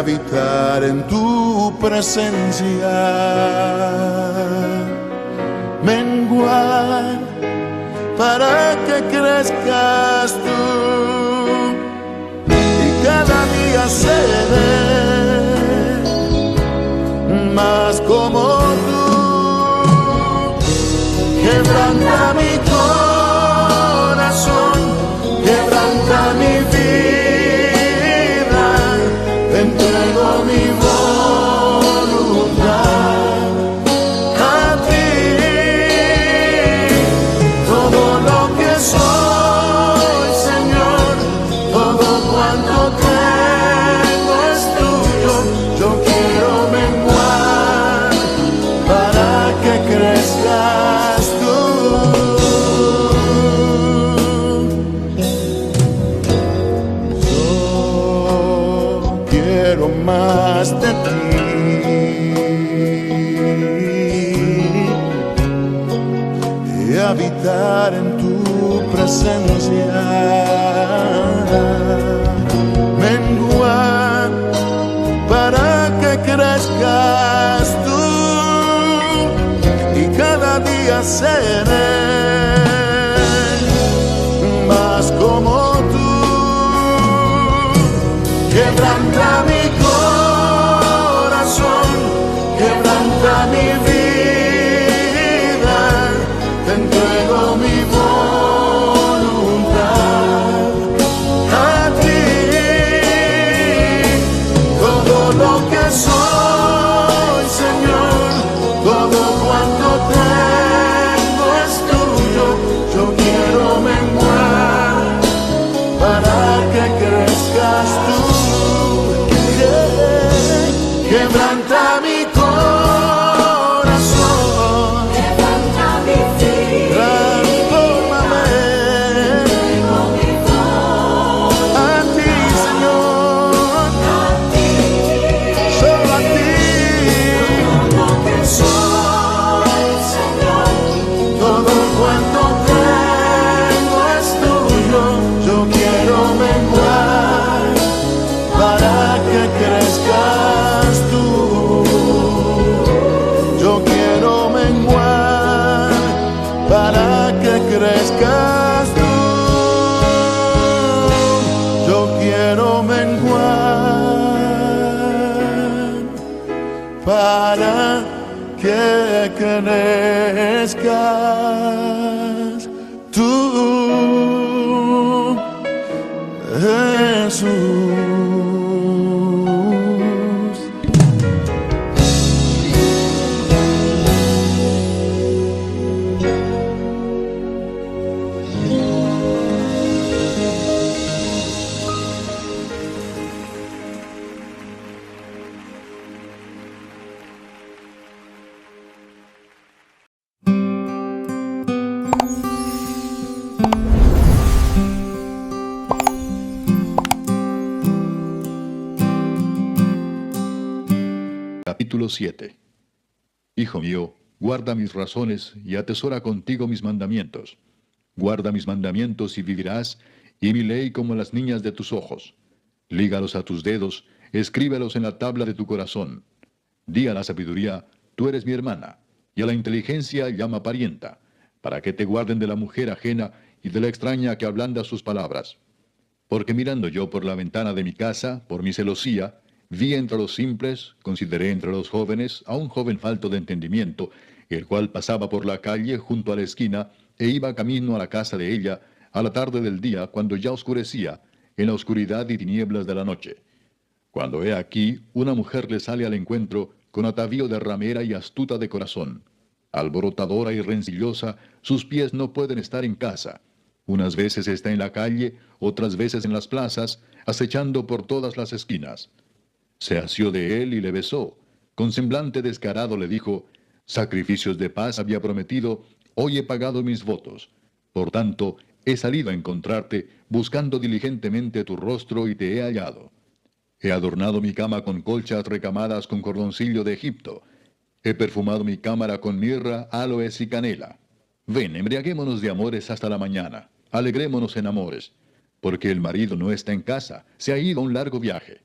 habitar en tu presencia, menguar para que crezcas tú y cada día seré más como tú. Quebranta mi corazón, quebranta mi vida, te entrego mi voluntad a ti. Todo lo que soy, Señor, todo cuanto tengo es tuyo. Yo quiero menguar para que crezcas tú. Más de ti y habitar en tu presencia, menguar para que crezcas tú y cada día seré más como tú. Quebranta mi corazón, quebranta mi vida, te entrego mi voluntad a ti. Todo lo que soy, Señor, todo cuanto tengo es tuyo. Yo quiero menguar para que crezcas tú. Quebranta mi corazón, quebranta mi vida, transfórmame entrego mi voz a ti, Señor, a ti. solo a ti. Todo lo que soy, Señor, Todo cuanto tengo es tuyo. Yo quiero menguar para que crezcas tú. Yo quiero menguar para que crezcas tú. Yo quiero menguar para que crezcas tú, Jesús. Capítulo 7. Hijo mío, guarda mis razones y atesora contigo mis mandamientos. Guarda mis mandamientos y vivirás, y mi ley como las niñas de tus ojos. Lígalos a tus dedos, escríbelos en la tabla de tu corazón. Di a la sabiduría, tú eres mi hermana, y a la inteligencia llama parienta, para que te guarden de la mujer ajena y de la extraña que ablanda sus palabras. Porque mirando yo por la ventana de mi casa, por mi celosía, vi entre los simples, consideré entre los jóvenes a un joven falto de entendimiento, el cual pasaba por la calle junto a la esquina, e iba camino a la casa de ella, a la tarde del día, cuando ya oscurecía, en la oscuridad y tinieblas de la noche. Cuando he aquí, una mujer le sale al encuentro, con atavío de ramera y astuta de corazón. Alborotadora y rencillosa, sus pies no pueden estar en casa. Unas veces está en la calle, otras veces en las plazas, acechando por todas las esquinas. Se asió de él y le besó. Con semblante descarado le dijo, sacrificios de paz había prometido, hoy he pagado mis votos. Por tanto, he salido a encontrarte, buscando diligentemente tu rostro y te he hallado. He adornado mi cama con colchas recamadas con cordoncillo de Egipto. He perfumado mi cámara con mirra, aloes y canela. Ven, embriaguémonos de amores hasta la mañana. Alegrémonos en amores. Porque el marido no está en casa, se ha ido a un largo viaje.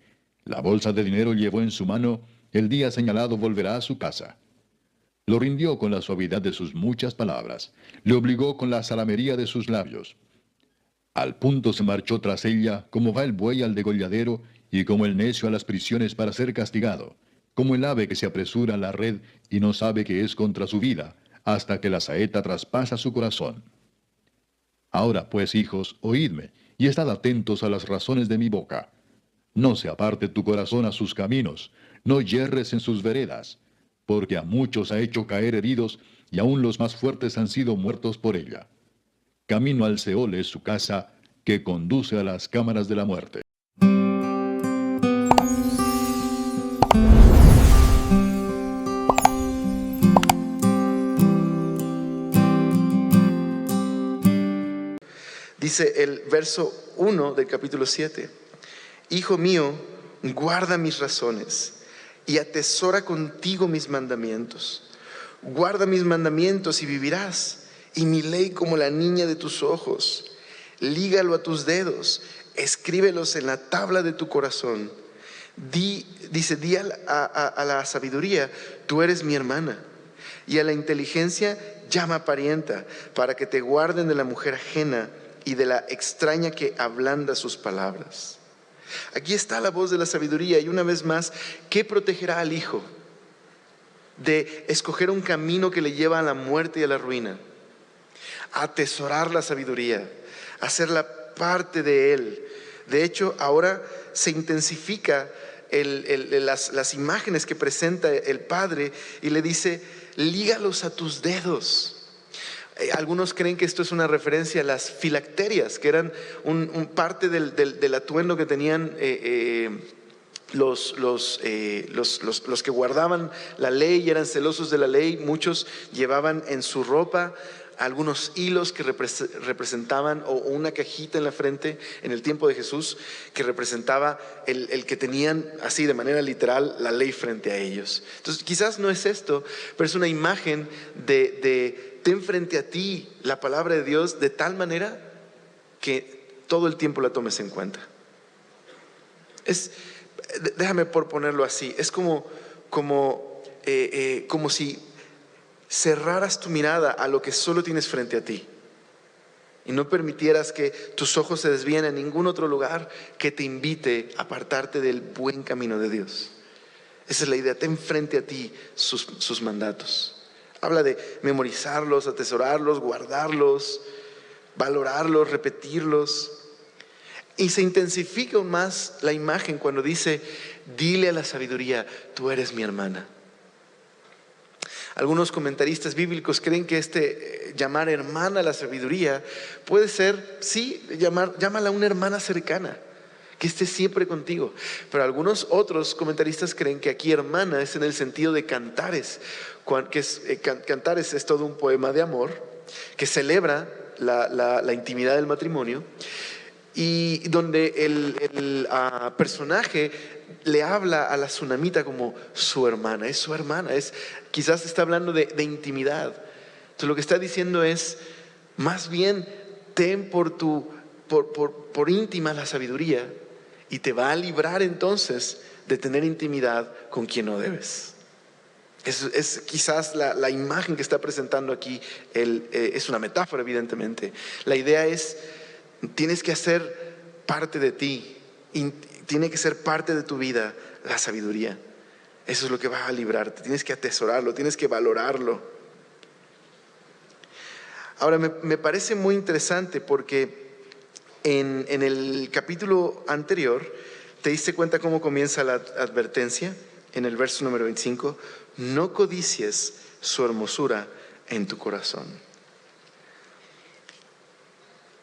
La bolsa de dinero llevó en su mano, el día señalado volverá a su casa. Lo rindió con la suavidad de sus muchas palabras, le obligó con la zalamería de sus labios. Al punto se marchó tras ella, como va el buey al degolladero, y como el necio a las prisiones para ser castigado, como el ave que se apresura a la red y no sabe que es contra su vida, hasta que la saeta traspasa su corazón. Ahora pues, hijos, oídme, y estad atentos a las razones de mi boca. No se aparte tu corazón a sus caminos, no yerres en sus veredas, porque a muchos ha hecho caer heridos, y aun los más fuertes han sido muertos por ella. Camino al Seol es su casa, que conduce a las cámaras de la muerte. Dice el verso 1 del capítulo 7. Hijo mío, guarda mis razones y atesora contigo mis mandamientos. Guarda mis mandamientos y vivirás, y mi ley como la niña de tus ojos. Lígalo a tus dedos, escríbelos en la tabla de tu corazón. Di a la sabiduría, tú eres mi hermana, y a la inteligencia llama parienta, para que te guarden de la mujer ajena y de la extraña que ablanda sus palabras. Aquí está la voz de la sabiduría, y una vez más, ¿qué protegerá al hijo de escoger un camino que le lleva a la muerte y a la ruina? Atesorar la sabiduría, hacerla parte de él. De hecho, ahora se intensifica las imágenes que presenta el padre, y le dice: lígalos a tus dedos. Algunos creen que esto es una referencia a las filacterias, que eran un parte del atuendo que tenían los que guardaban la ley y eran celosos de la ley. Muchos llevaban en su ropa algunos hilos que representaban, o una cajita en la frente en el tiempo de Jesús, que representaba el que tenían así de manera literal la ley frente a ellos. Entonces quizás no es esto, pero es una imagen de ten frente a ti la palabra de Dios de tal manera que todo el tiempo la tomes en cuenta. Déjame por ponerlo así, es como si cerraras tu mirada a lo que solo tienes frente a ti y no permitieras que tus ojos se desvíen a ningún otro lugar que te invite a apartarte del buen camino de Dios. Esa es la idea, ten frente a ti sus mandatos. Habla de memorizarlos, atesorarlos, guardarlos, valorarlos, repetirlos. Y se intensifica aún más la imagen cuando dice: dile a la sabiduría, tú eres mi hermana. Algunos comentaristas bíblicos creen que llamar hermana a la sabiduría puede ser, sí, llámala una hermana cercana, que esté siempre contigo. Pero algunos otros comentaristas creen que aquí hermana es en el sentido de Cantares, Cantares es todo un poema de amor que celebra la intimidad del matrimonio, y donde el personaje le habla a la tsunamita como su hermana. Es su hermana, quizás está hablando de intimidad. Entonces lo que está diciendo es, más bien ten por íntima la sabiduría, y te va a librar entonces de tener intimidad con quien no debes. Es quizás la imagen que está presentando aquí. Es una metáfora, evidentemente. La idea es: tienes que hacer parte de ti, y tiene que ser parte de tu vida la sabiduría. Eso es lo que va a librarte. Tienes que atesorarlo, tienes que valorarlo. Ahora me parece muy interesante porque en el capítulo anterior te diste cuenta cómo comienza la advertencia. En el verso número 25: no codicies su hermosura en tu corazón.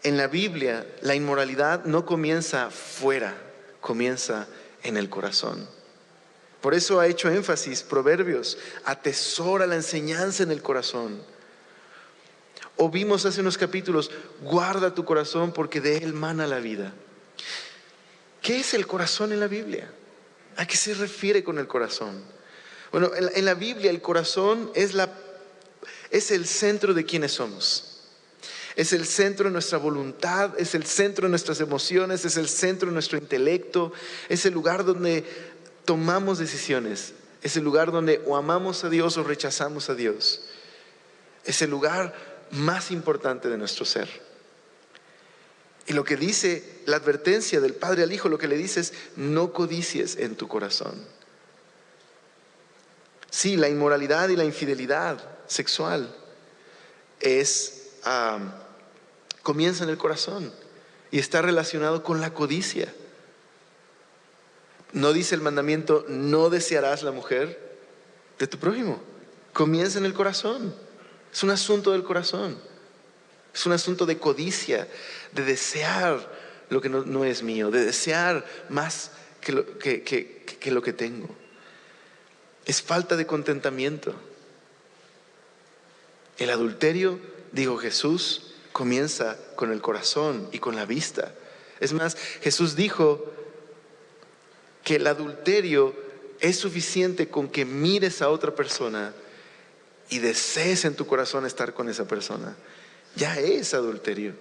En la Biblia, la inmoralidad no comienza fuera, comienza en el corazón. Por eso ha hecho énfasis Proverbios: atesora la enseñanza en el corazón. O vimos hace unos capítulos: guarda tu corazón porque de él mana la vida. ¿Qué es el corazón en la Biblia? ¿A qué se refiere con el corazón? Bueno, en la Biblia el corazón es el centro de quienes somos. Es el centro de nuestra voluntad, es el centro de nuestras emociones, es el centro de nuestro intelecto, es el lugar donde tomamos decisiones, es el lugar donde o amamos a Dios o rechazamos a Dios. Es el lugar más importante de nuestro ser. Y lo que dice la advertencia del Padre al Hijo, lo que le dice es: no codicies en tu corazón. Sí, la inmoralidad y la infidelidad sexual comienza en el corazón y está relacionado con la codicia. No dice el mandamiento: no desearás la mujer de tu prójimo. Comienza en el corazón. Es un asunto del corazón. Es un asunto de codicia, de desear lo que no es mío, de desear más que lo que tengo. Es falta de contentamiento. El adulterio, dijo Jesús, comienza con el corazón y con la vista. Es más, Jesús dijo que el adulterio es suficiente con que mires a otra persona y desees en tu corazón estar con esa persona. Ya es adulterio.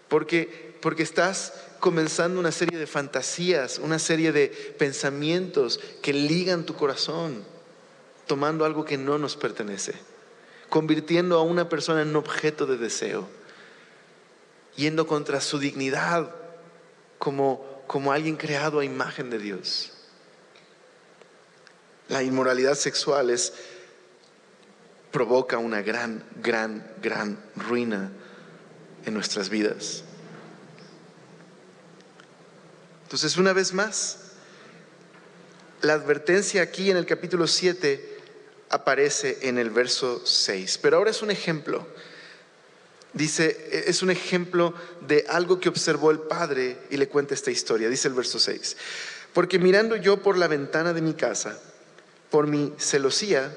Porque estás comenzando una serie de fantasías, una serie de pensamientos que ligan tu corazón, tomando algo que no nos pertenece, convirtiendo a una persona en un objeto de deseo, yendo contra su dignidad como alguien creado a imagen de Dios. La inmoralidad sexual provoca una gran ruina en nuestras vidas. Entonces, una vez más, la advertencia aquí en el capítulo 7 aparece en el verso 6. Pero ahora es un ejemplo. Dice, es un ejemplo de algo que observó el padre y le cuenta esta historia. Dice el verso 6. Porque mirando yo por la ventana de mi casa, por mi celosía,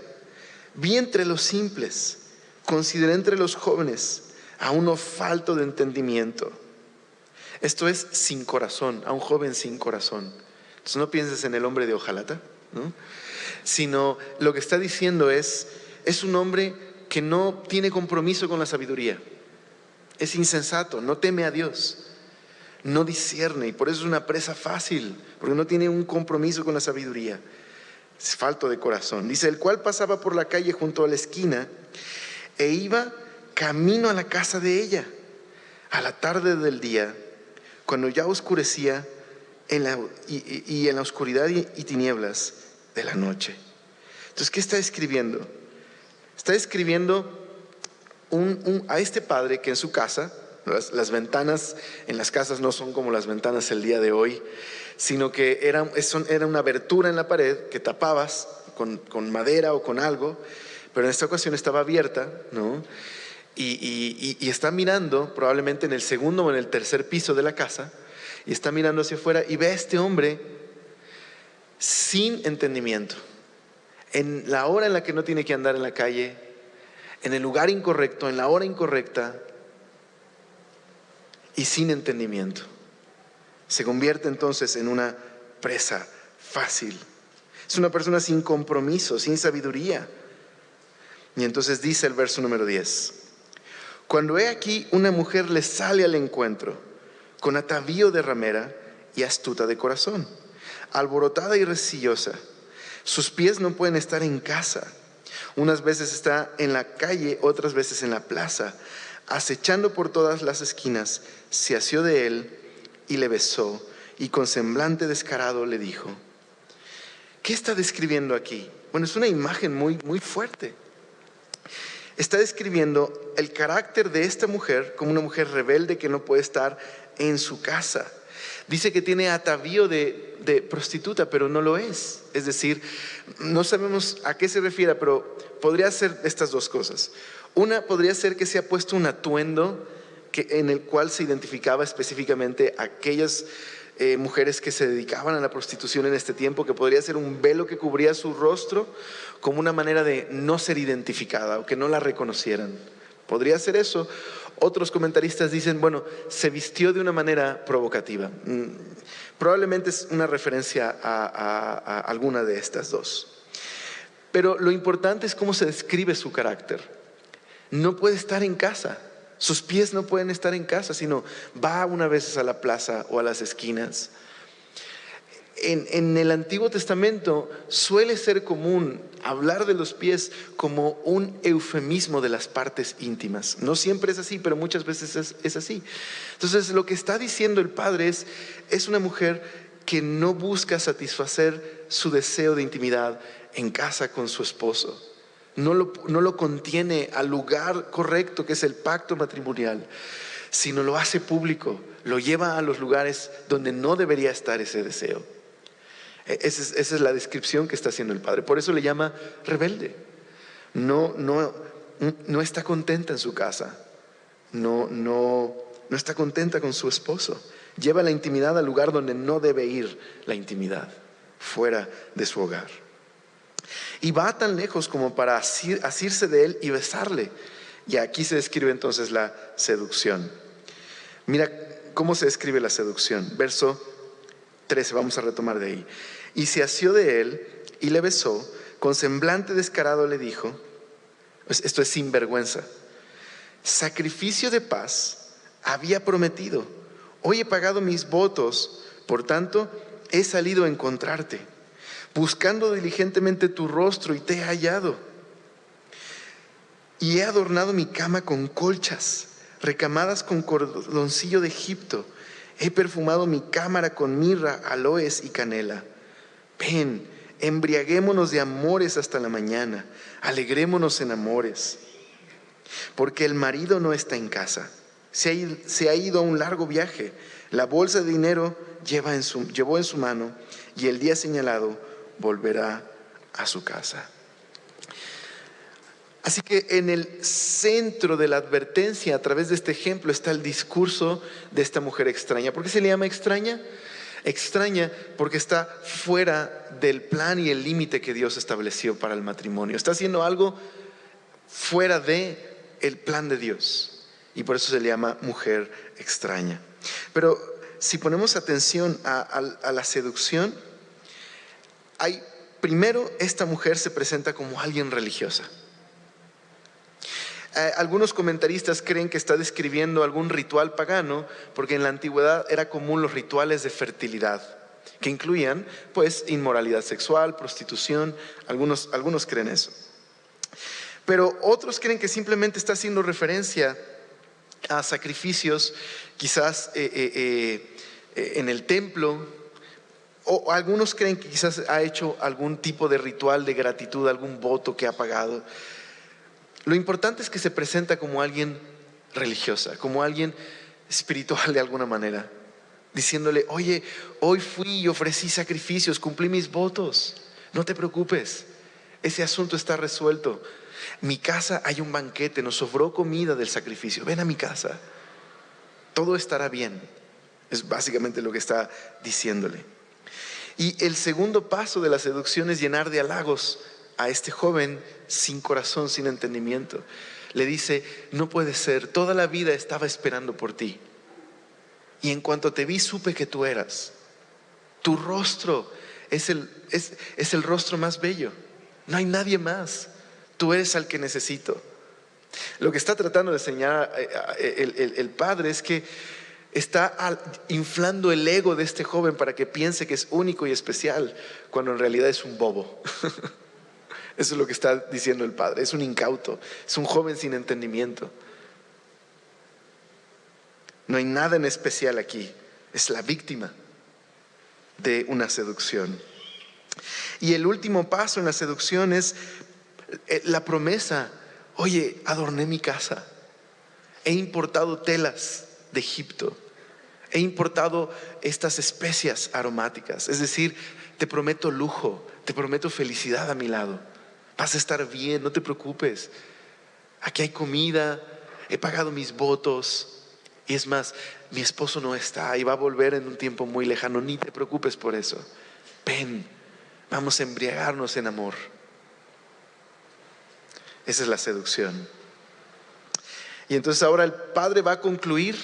vi entre los simples, consideré entre los jóvenes a uno falto de entendimiento. Esto es sin corazón, a un joven sin corazón. Entonces no pienses en el hombre de hojalata, ¿no? Sino lo que está diciendo es un hombre que no tiene compromiso con la sabiduría. Es insensato, no teme a Dios, no discierne, y por eso es una presa fácil, porque no tiene un compromiso con la sabiduría. Es falto de corazón. Dice, el cual pasaba por la calle junto a la esquina e iba camino a la casa de ella a la tarde del día, cuando ya oscurecía en la oscuridad y tinieblas de la noche. Entonces, ¿qué está escribiendo? Está escribiendo a este padre que en su casa, las ventanas en las casas no son como las ventanas el día de hoy, sino que era una abertura en la pared que tapabas con madera o con algo, pero en esta ocasión estaba abierta, ¿no? Y está mirando probablemente en el segundo o en el tercer piso de la casa, y está mirando hacia afuera y ve a este hombre sin entendimiento, en la hora en la que no tiene que andar en la calle, en el lugar incorrecto, en la hora incorrecta y sin entendimiento. Se convierte entonces en una presa fácil. Es una persona sin compromiso, sin sabiduría. Y entonces dice el verso número 10: cuando he aquí una mujer le sale al encuentro con atavío de ramera y astuta de corazón, alborotada y resillosa. Sus pies no pueden estar en casa. Unas veces está en la calle, otras veces en la plaza. Acechando por todas las esquinas, se asió de él y le besó, y con semblante descarado le dijo. ¿Qué está describiendo aquí? Bueno, es una imagen muy fuerte. Está describiendo el carácter de esta mujer como una mujer rebelde que no puede estar en su casa. Dice que tiene atavío de prostituta, pero no lo es. Es decir, no sabemos a qué se refiere, pero podría ser estas dos cosas. Una podría ser que se ha puesto un atuendo en el cual se identificaba específicamente a aquellas mujeres que se dedicaban a la prostitución en este tiempo, que podría ser un velo que cubría su rostro como una manera de no ser identificada o que no la reconocieran. Podría ser eso. Otros comentaristas dicen, bueno, se vistió de una manera provocativa. Probablemente es una referencia a alguna de estas dos. Pero lo importante es cómo se describe su carácter. no puede estar en casa. Sus pies no pueden estar en casa, sino va una vez a la plaza o a las esquinas. En el Antiguo Testamento suele ser común hablar de los pies como un eufemismo de las partes íntimas. No siempre es así, pero muchas veces es así. Entonces lo que está diciendo el padre es una mujer que no busca satisfacer su deseo de intimidad en casa con su esposo. No lo contiene al lugar correcto, que es el pacto matrimonial, sino lo hace público, lo lleva a los lugares donde no debería estar ese deseo. Esa es la descripción que está haciendo el padre. Por eso le llama rebelde. No está contenta en su casa. No está contenta con su esposo. Lleva la intimidad al lugar donde no debe ir la intimidad, fuera de su hogar. Y va tan lejos como para asirse de él y besarle. Y aquí se describe entonces la seducción. Mira cómo se describe la seducción. Verso 13, vamos a retomar de ahí. Y se asió de él y le besó, con semblante descarado le dijo, esto es sinvergüenza, sacrificio de paz había prometido, hoy he pagado mis votos, por tanto he salido a encontrarte, buscando diligentemente tu rostro y te he hallado. Y he adornado mi cama con colchas, recamadas con cordoncillo de Egipto. He perfumado mi cámara con mirra, aloes y canela. Ven, embriaguémonos de amores hasta la mañana, alegrémonos en amores. Porque el marido no está en casa, se ha ido a un largo viaje. La bolsa de dinero llevó en su mano y el día señalado volverá a su casa. Así que en el centro de la advertencia, a través de este ejemplo, está el discurso de esta mujer extraña. ¿Por qué se le llama extraña? Extraña porque está fuera del plan y el límite que Dios estableció para el matrimonio. Está haciendo algo fuera del plan de Dios. Y por eso se le llama mujer extraña. Pero si ponemos atención a la seducción, primero esta mujer se presenta como alguien religiosa. Algunos comentaristas creen que está describiendo algún ritual pagano, porque en la antigüedad era común los rituales de fertilidad, que incluían pues inmoralidad sexual, prostitución. Algunos creen eso. Pero otros creen que simplemente está haciendo referencia a sacrificios, quizás en el templo, o algunos creen que quizás ha hecho algún tipo de ritual de gratitud, algún voto que ha pagado. Lo importante es que se presenta como alguien religiosa, como alguien espiritual de alguna manera, diciéndole, oye, hoy fui y ofrecí sacrificios, cumplí mis votos, no te preocupes, ese asunto está resuelto. Mi casa hay un banquete, nos sobró comida del sacrificio, ven a mi casa, todo estará bien. Es básicamente lo que está diciéndole. Y el segundo paso de la seducción es llenar de halagos a este joven sin corazón, sin entendimiento. Le dice, no puede ser, toda la vida estaba esperando por ti. Y en cuanto te vi, supe que tú eras. Tu rostro es el rostro más bello. No hay nadie más. Tú eres al que necesito. Lo que está tratando de enseñar el padre es que está inflando el ego de este joven para que piense que es único y especial, cuando en realidad es un bobo. Eso es lo que está diciendo el padre. Es un incauto, es un joven sin entendimiento. No hay nada en especial aquí. Es la víctima de una seducción. Y el último paso en la seducción es la promesa. Oye, adorné mi casa. He importado telas de Egipto. He importado estas especias aromáticas. Es decir, te prometo lujo, te prometo felicidad a mi lado. Vas a estar bien, no te preocupes. Aquí hay comida, he pagado mis votos. Y es más, mi esposo no está y va a volver en un tiempo muy lejano. Ni te preocupes por eso. Ven, vamos a embriagarnos en amor. Esa es la seducción. Y entonces ahora el padre va a concluir.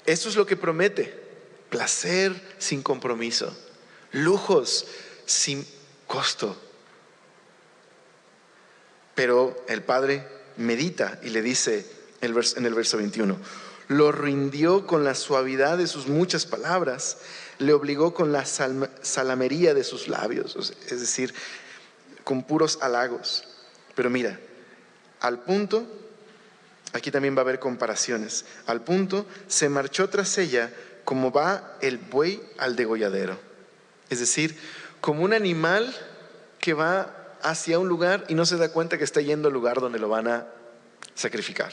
Esto es lo que promete: placer sin compromiso, lujos sin costo. Pero el padre medita y le dice en el verso 21, lo rindió con la suavidad de sus muchas palabras, le obligó con la salamería de sus labios, es decir, con puros halagos. Pero mira, al punto, aquí también va a haber comparaciones, al punto se marchó tras ella como va el buey al degolladero. Es decir, como un animal que va hacia un lugar y no se da cuenta que está yendo al lugar donde lo van a sacrificar.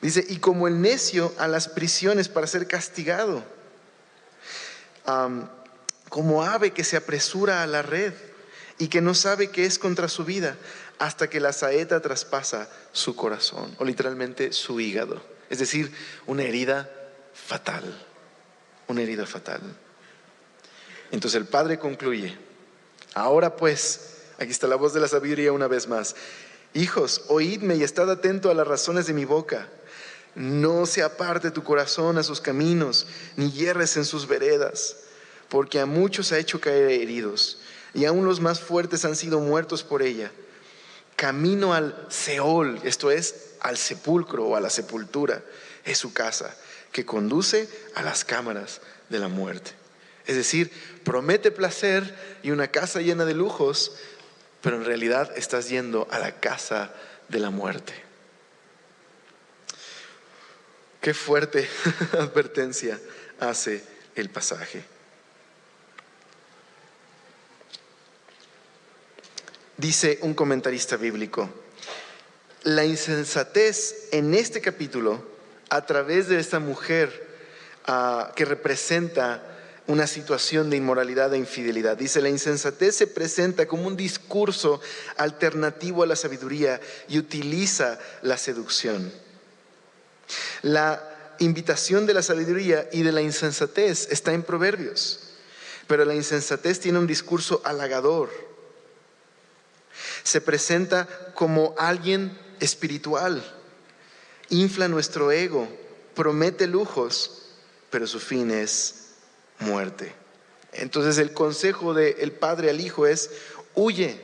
Dice, y como el necio a las prisiones para ser castigado, como ave que se apresura a la red y que no sabe qué es contra su vida, hasta que la saeta traspasa su corazón, o literalmente su hígado. Es decir, una herida fatal, una herida fatal. Entonces el padre concluye, ahora pues, aquí está la voz de la sabiduría una vez más, hijos, oídme y estad atento a las razones de mi boca. No se aparte tu corazón a sus caminos, ni hierres en sus veredas, porque a muchos ha hecho caer heridos, y aún los más fuertes han sido muertos por ella. Camino al Seol, esto es, al sepulcro o a la sepultura, es su casa, que conduce a las cámaras de la muerte. Es decir, promete placer y una casa llena de lujos, pero en realidad estás yendo a la casa de la muerte. Qué fuerte advertencia hace el pasaje. Dice un comentarista bíblico, la insensatez en este capítulo, a través de esta mujer que representa una situación de inmoralidad e infidelidad. Dice, la insensatez se presenta como un discurso alternativo a la sabiduría y utiliza la seducción. La invitación de la sabiduría y de la insensatez está en Proverbios, pero la insensatez tiene un discurso halagador. Se presenta como alguien espiritual, infla nuestro ego, promete lujos, pero su fin es muerte. Entonces el consejo del padre al hijo es, huye,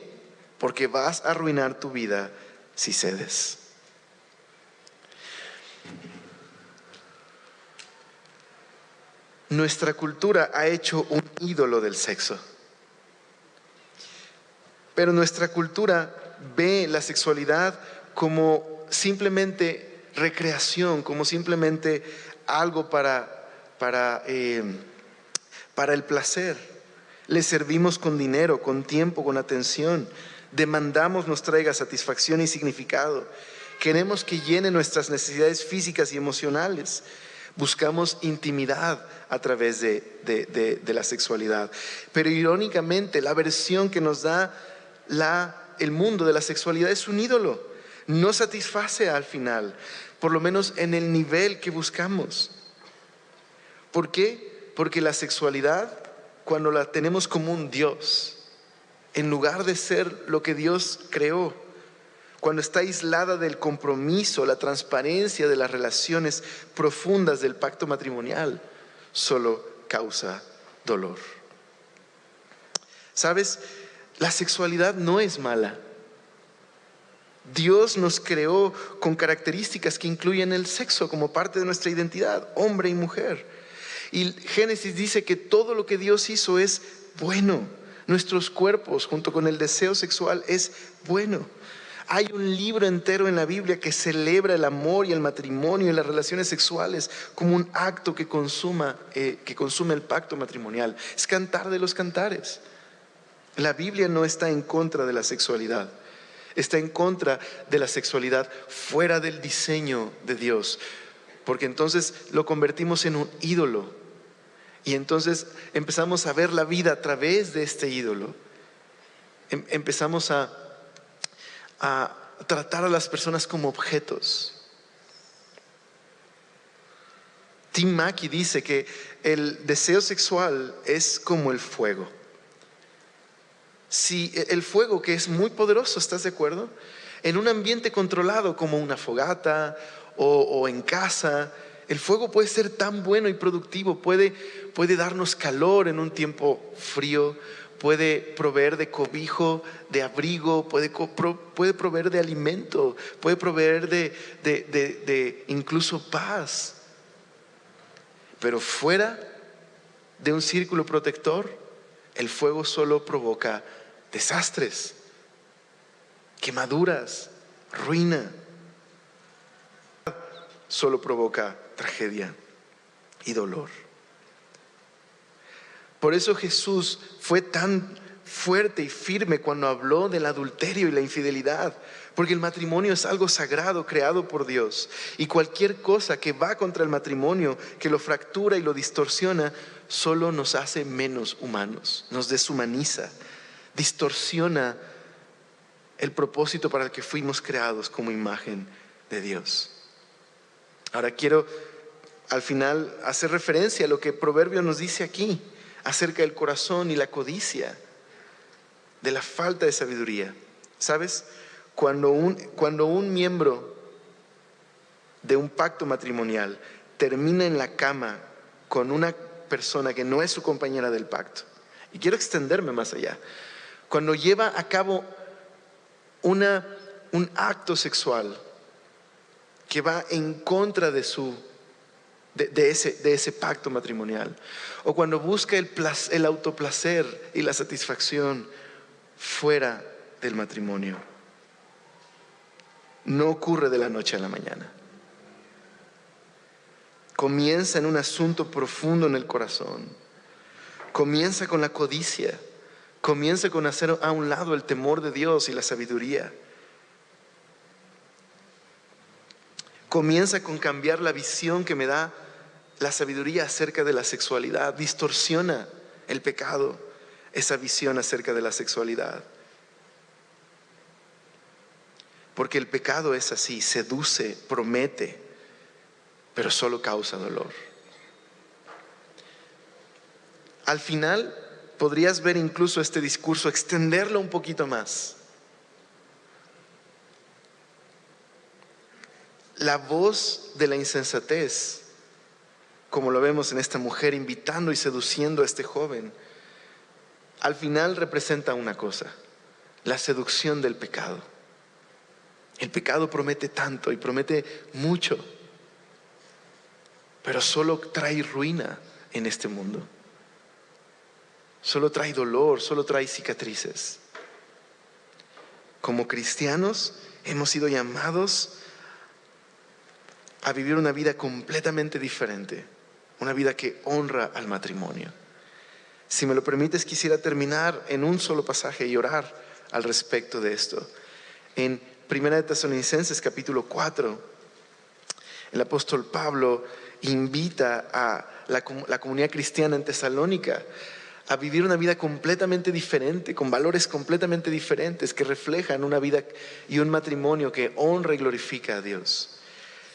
porque vas a arruinar tu vida si cedes. Nuestra cultura ha hecho un ídolo del sexo. Pero nuestra cultura ve la sexualidad como simplemente recreación, como simplemente algo para el placer. Le servimos con dinero, con tiempo, con atención. Demandamos nos traiga satisfacción y significado. Queremos que llene nuestras necesidades físicas y emocionales. Buscamos intimidad a través de la sexualidad. Pero irónicamente, la versión que nos da el mundo de la sexualidad es un ídolo. No satisface al final, por lo menos en el nivel que buscamos. ¿Por qué? Porque la sexualidad, cuando la tenemos como un Dios, en lugar de ser lo que Dios creó, cuando está aislada del compromiso, la transparencia de las relaciones profundas del pacto matrimonial, solo causa dolor. ¿Sabes? La sexualidad no es mala. Dios nos creó con características que incluyen el sexo como parte de nuestra identidad, hombre y mujer. Y Génesis dice que todo lo que Dios hizo es bueno. Nuestros cuerpos, junto con el deseo sexual, es bueno. Hay un libro entero en la Biblia que celebra el amor y el matrimonio y las relaciones sexuales como un acto que consume el pacto matrimonial. Es Cantar de los Cantares. La Biblia no está en contra de la sexualidad. Está en contra de la sexualidad fuera del diseño de Dios. Porque entonces lo convertimos en un ídolo. Y entonces empezamos a ver la vida a través de este ídolo. Empezamos a tratar a las personas como objetos. Tim Mackey dice que el deseo sexual es como el fuego. Si el fuego, que es muy poderoso, ¿estás de acuerdo? En un ambiente controlado como una fogata o en casa, el fuego puede ser tan bueno y productivo, puede darnos calor en un tiempo frío, puede proveer de cobijo, de abrigo, puede proveer de alimento, puede proveer de incluso paz. Pero fuera de un círculo protector, el fuego solo provoca desastres, quemaduras, ruina. Solo provoca tragedia y dolor. Por eso Jesús fue tan fuerte y firme cuando habló del adulterio y la infidelidad, porque el matrimonio es algo sagrado creado por Dios, y cualquier cosa que va contra el matrimonio, que lo fractura y lo distorsiona, solo nos hace menos humanos, nos deshumaniza, distorsiona el propósito para el que fuimos creados como imagen de Dios. Ahora quiero al final hacer referencia a lo que Proverbio nos dice aquí acerca del corazón y la codicia, de la falta de sabiduría. ¿Sabes? Cuando un miembro de un pacto matrimonial termina en la cama con una persona que no es su compañera del pacto, y quiero extenderme más allá, cuando lleva a cabo un acto sexual que va en contra de ese pacto matrimonial, o cuando busca el autoplacer y la satisfacción fuera del matrimonio, no ocurre de la noche a la mañana. Comienza en un asunto profundo en el corazón. Comienza con la codicia. Comienza con hacer a un lado el temor de Dios y la sabiduría. Comienza con cambiar la visión que me da la sabiduría acerca de la sexualidad. Distorsiona el pecado esa visión acerca de la sexualidad. Porque el pecado es así, seduce, promete, pero solo causa dolor. Al final podrías ver incluso este discurso, extenderlo un poquito más. La voz de la insensatez, como lo vemos en esta mujer invitando y seduciendo a este joven, al final representa una cosa: la seducción del pecado. El pecado promete tanto y promete mucho, pero solo trae ruina en este mundo. Solo trae dolor, solo trae cicatrices. Como cristianos hemos sido llamados a vivir una vida completamente diferente, una vida que honra al matrimonio. Si me lo permites, quisiera terminar en un solo pasaje y orar al respecto de esto. En 1 Tesalonicenses capítulo 4, el apóstol Pablo invita a la comunidad cristiana en Tesalónica a vivir una vida completamente diferente, con valores completamente diferentes, que reflejan una vida y un matrimonio que honra y glorifica a Dios.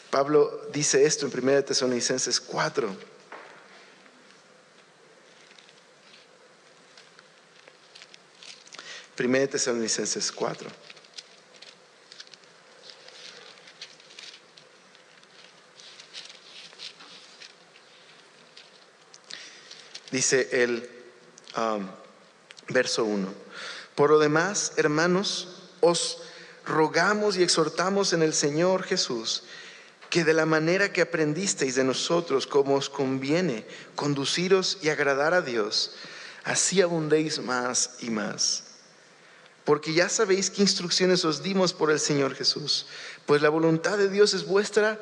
Pablo dice esto en 1 Tesalonicenses 4. Primera Tesalonicenses 4. Dice el verso 1. Por lo demás, hermanos, os rogamos y exhortamos en el Señor Jesús, que de la manera que aprendisteis de nosotros, como os conviene conduciros y agradar a Dios, así abundéis más y más. Porque ya sabéis qué instrucciones os dimos por el Señor Jesús, pues la voluntad de Dios es vuestra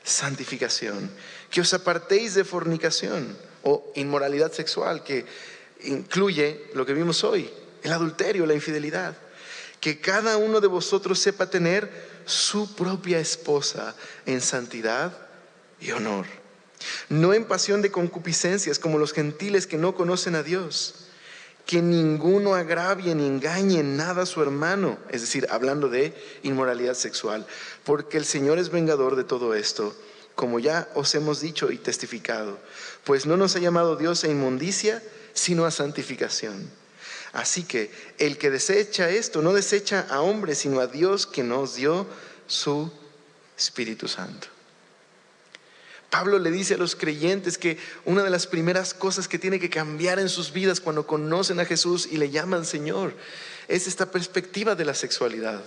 santificación, que os apartéis de fornicación o inmoralidad sexual, que incluye lo que vimos hoy, el adulterio, la infidelidad. Que cada uno de vosotros sepa tener su propia esposa en santidad y honor, no en pasión de concupiscencias como los gentiles que no conocen a Dios. Que ninguno agravie ni engañe en nada a su hermano, es decir, hablando de inmoralidad sexual, porque el Señor es vengador de todo esto, como ya os hemos dicho y testificado, pues no nos ha llamado Dios a inmundicia, sino a santificación. Así que el que desecha esto no desecha a hombres, sino a Dios, que nos dio su Espíritu Santo. Pablo le dice a los creyentes que una de las primeras cosas que tiene que cambiar en sus vidas cuando conocen a Jesús y le llaman Señor es esta perspectiva de la sexualidad.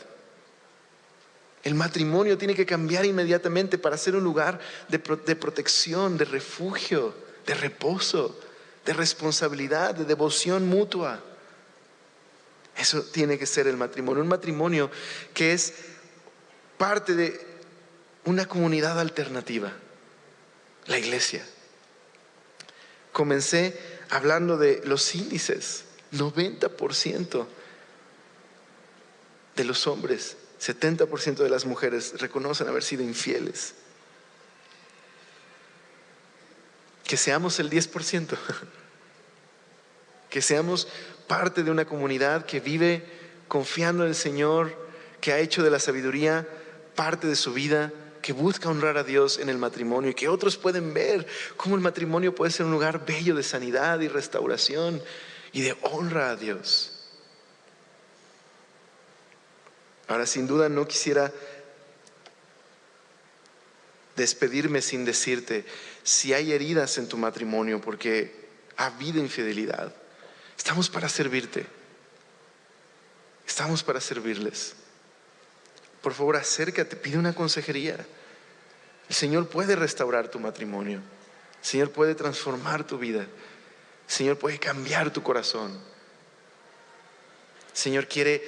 El matrimonio tiene que cambiar inmediatamente para ser un lugar de protección, de refugio, de reposo, de responsabilidad, de devoción mutua. Eso tiene que ser el matrimonio. Un matrimonio que es parte de una comunidad alternativa, la iglesia. Comencé hablando de los índices. 90% de los hombres, 70% de las mujeres reconocen haber sido infieles. Que seamos el 10%. Que seamos parte de una comunidad que vive confiando en el Señor, que ha hecho de la sabiduría parte de su vida, que busca honrar a Dios en el matrimonio y que otros pueden ver cómo el matrimonio puede ser un lugar bello de sanidad y restauración y de honra a Dios. Ahora, sin duda no quisiera despedirme sin decirte, si hay heridas en tu matrimonio porque ha habido infidelidad, estamos para servirte. Estamos para servirles. Por favor, acércate, pide una consejería. El Señor puede restaurar tu matrimonio. El Señor puede transformar tu vida. El Señor puede cambiar tu corazón. El Señor quiere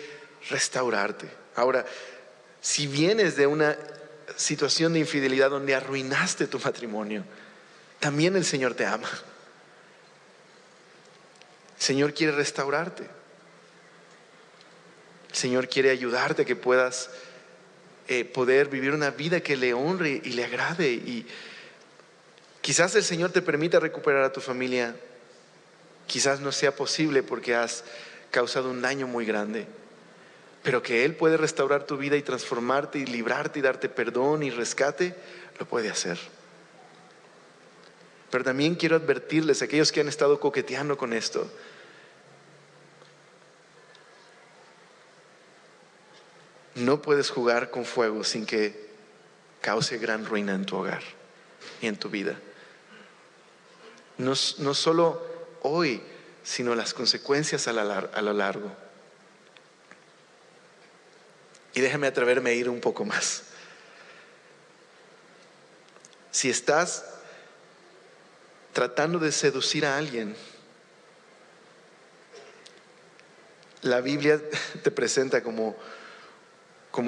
restaurarte. Ahora, si vienes de una situación de infidelidad donde arruinaste tu matrimonio, también el Señor te ama. El Señor quiere restaurarte. El Señor quiere ayudarte a que puedas poder vivir una vida que le honre y le agrade. Y quizás el Señor te permita recuperar a tu familia. Quizás no sea posible porque has causado un daño muy grande, pero que Él puede restaurar tu vida y transformarte y librarte y darte perdón y rescate, lo puede hacer. Pero también quiero advertirles a aquellos que han estado coqueteando con esto: no puedes jugar con fuego sin que cause gran ruina en tu hogar y en tu vida. No solo hoy, sino las consecuencias a lo largo. Y déjame atreverme a ir un poco más. Si estás tratando de seducir a alguien, la Biblia te presenta como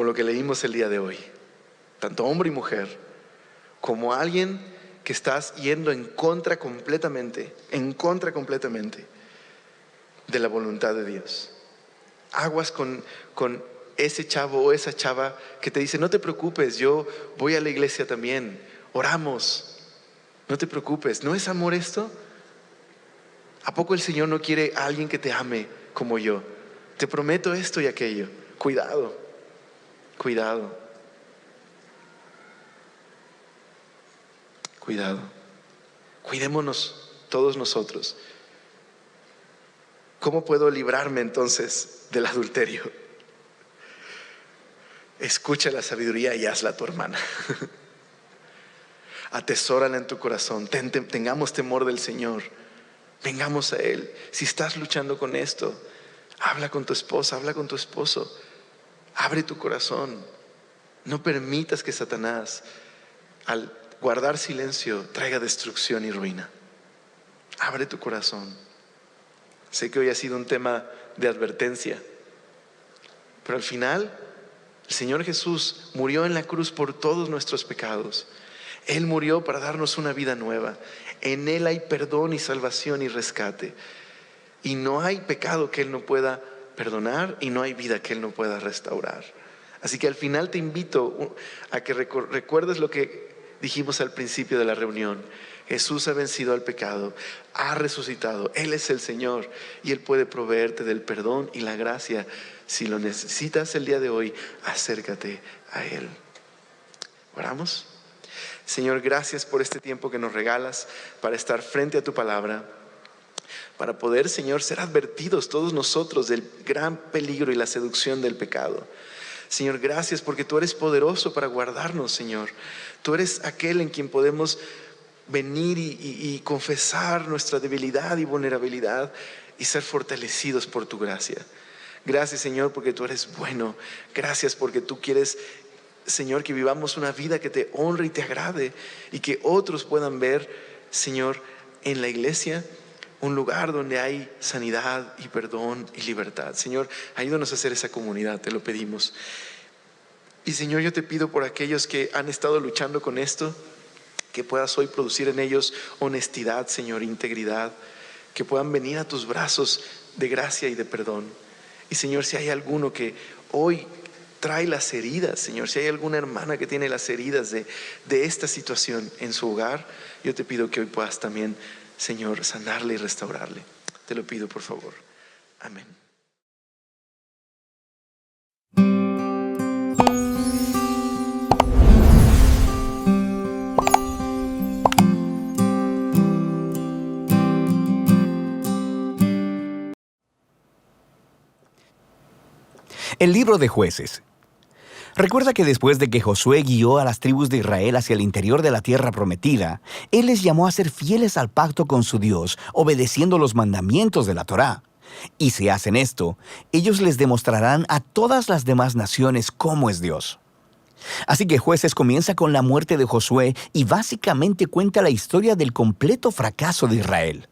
lo que leímos el día de hoy, tanto hombre y mujer, como alguien que estás yendo en contra completamente de la voluntad de Dios. Aguas con ese chavo o esa chava que te dice: no te preocupes, yo voy a la iglesia también, oramos, no te preocupes. ¿No es amor esto? ¿A poco el Señor no quiere a alguien que te ame como yo? Te prometo esto y aquello. Cuidado. Cuidémonos todos nosotros. ¿Cómo puedo librarme entonces del adulterio? Escucha la sabiduría y hazla a tu hermana. Atesórala en tu corazón. Tengamos temor del Señor. Vengamos a Él. Si estás luchando con esto, habla con tu esposa, habla con tu esposo. Abre tu corazón. No permitas que Satanás, al guardar silencio, traiga destrucción y ruina. Abre tu corazón. Sé que hoy ha sido un tema de advertencia, pero al final el Señor Jesús murió en la cruz por todos nuestros pecados. Él murió para darnos una vida nueva. En Él hay perdón y salvación y rescate. Y no hay pecado que Él no pueda perdonar, y no hay vida que Él no pueda restaurar. Así que al final te invito a que recuerdes lo que dijimos al principio de la reunión. Jesús ha vencido al pecado, ha resucitado, Él es el Señor y Él puede proveerte del perdón y la gracia. Si lo necesitas el día de hoy, acércate a Él. Oramos. Señor, gracias por este tiempo que nos regalas para estar frente a tu palabra, para poder, Señor, ser advertidos todos nosotros del gran peligro y la seducción del pecado. Señor, gracias porque tú eres poderoso para guardarnos, Señor. Tú eres aquel en quien podemos venir y confesar nuestra debilidad y vulnerabilidad y ser fortalecidos por tu gracia. Gracias, Señor, porque tú eres bueno. Gracias porque tú quieres, Señor, que vivamos una vida que te honre y te agrade y que otros puedan ver, Señor, en la iglesia un lugar donde hay sanidad y perdón y libertad. Señor, ayúdanos a hacer esa comunidad, te lo pedimos. Y Señor, yo te pido por aquellos que han estado luchando con esto, que puedas hoy producir en ellos honestidad, Señor, integridad, que puedan venir a tus brazos de gracia y de perdón. Y Señor, si hay alguno que hoy trae las heridas, Señor, si hay alguna hermana que tiene las heridas de esta situación en su hogar, yo te pido que hoy puedas también, Señor, sanarle y restaurarle. Te lo pido, por favor. Amén. El libro de Jueces. Recuerda que después de que Josué guió a las tribus de Israel hacia el interior de la tierra prometida, él les llamó a ser fieles al pacto con su Dios, obedeciendo los mandamientos de la Torá. Y si hacen esto, ellos les demostrarán a todas las demás naciones cómo es Dios. Así que Jueces comienza con la muerte de Josué y básicamente cuenta la historia del completo fracaso de Israel.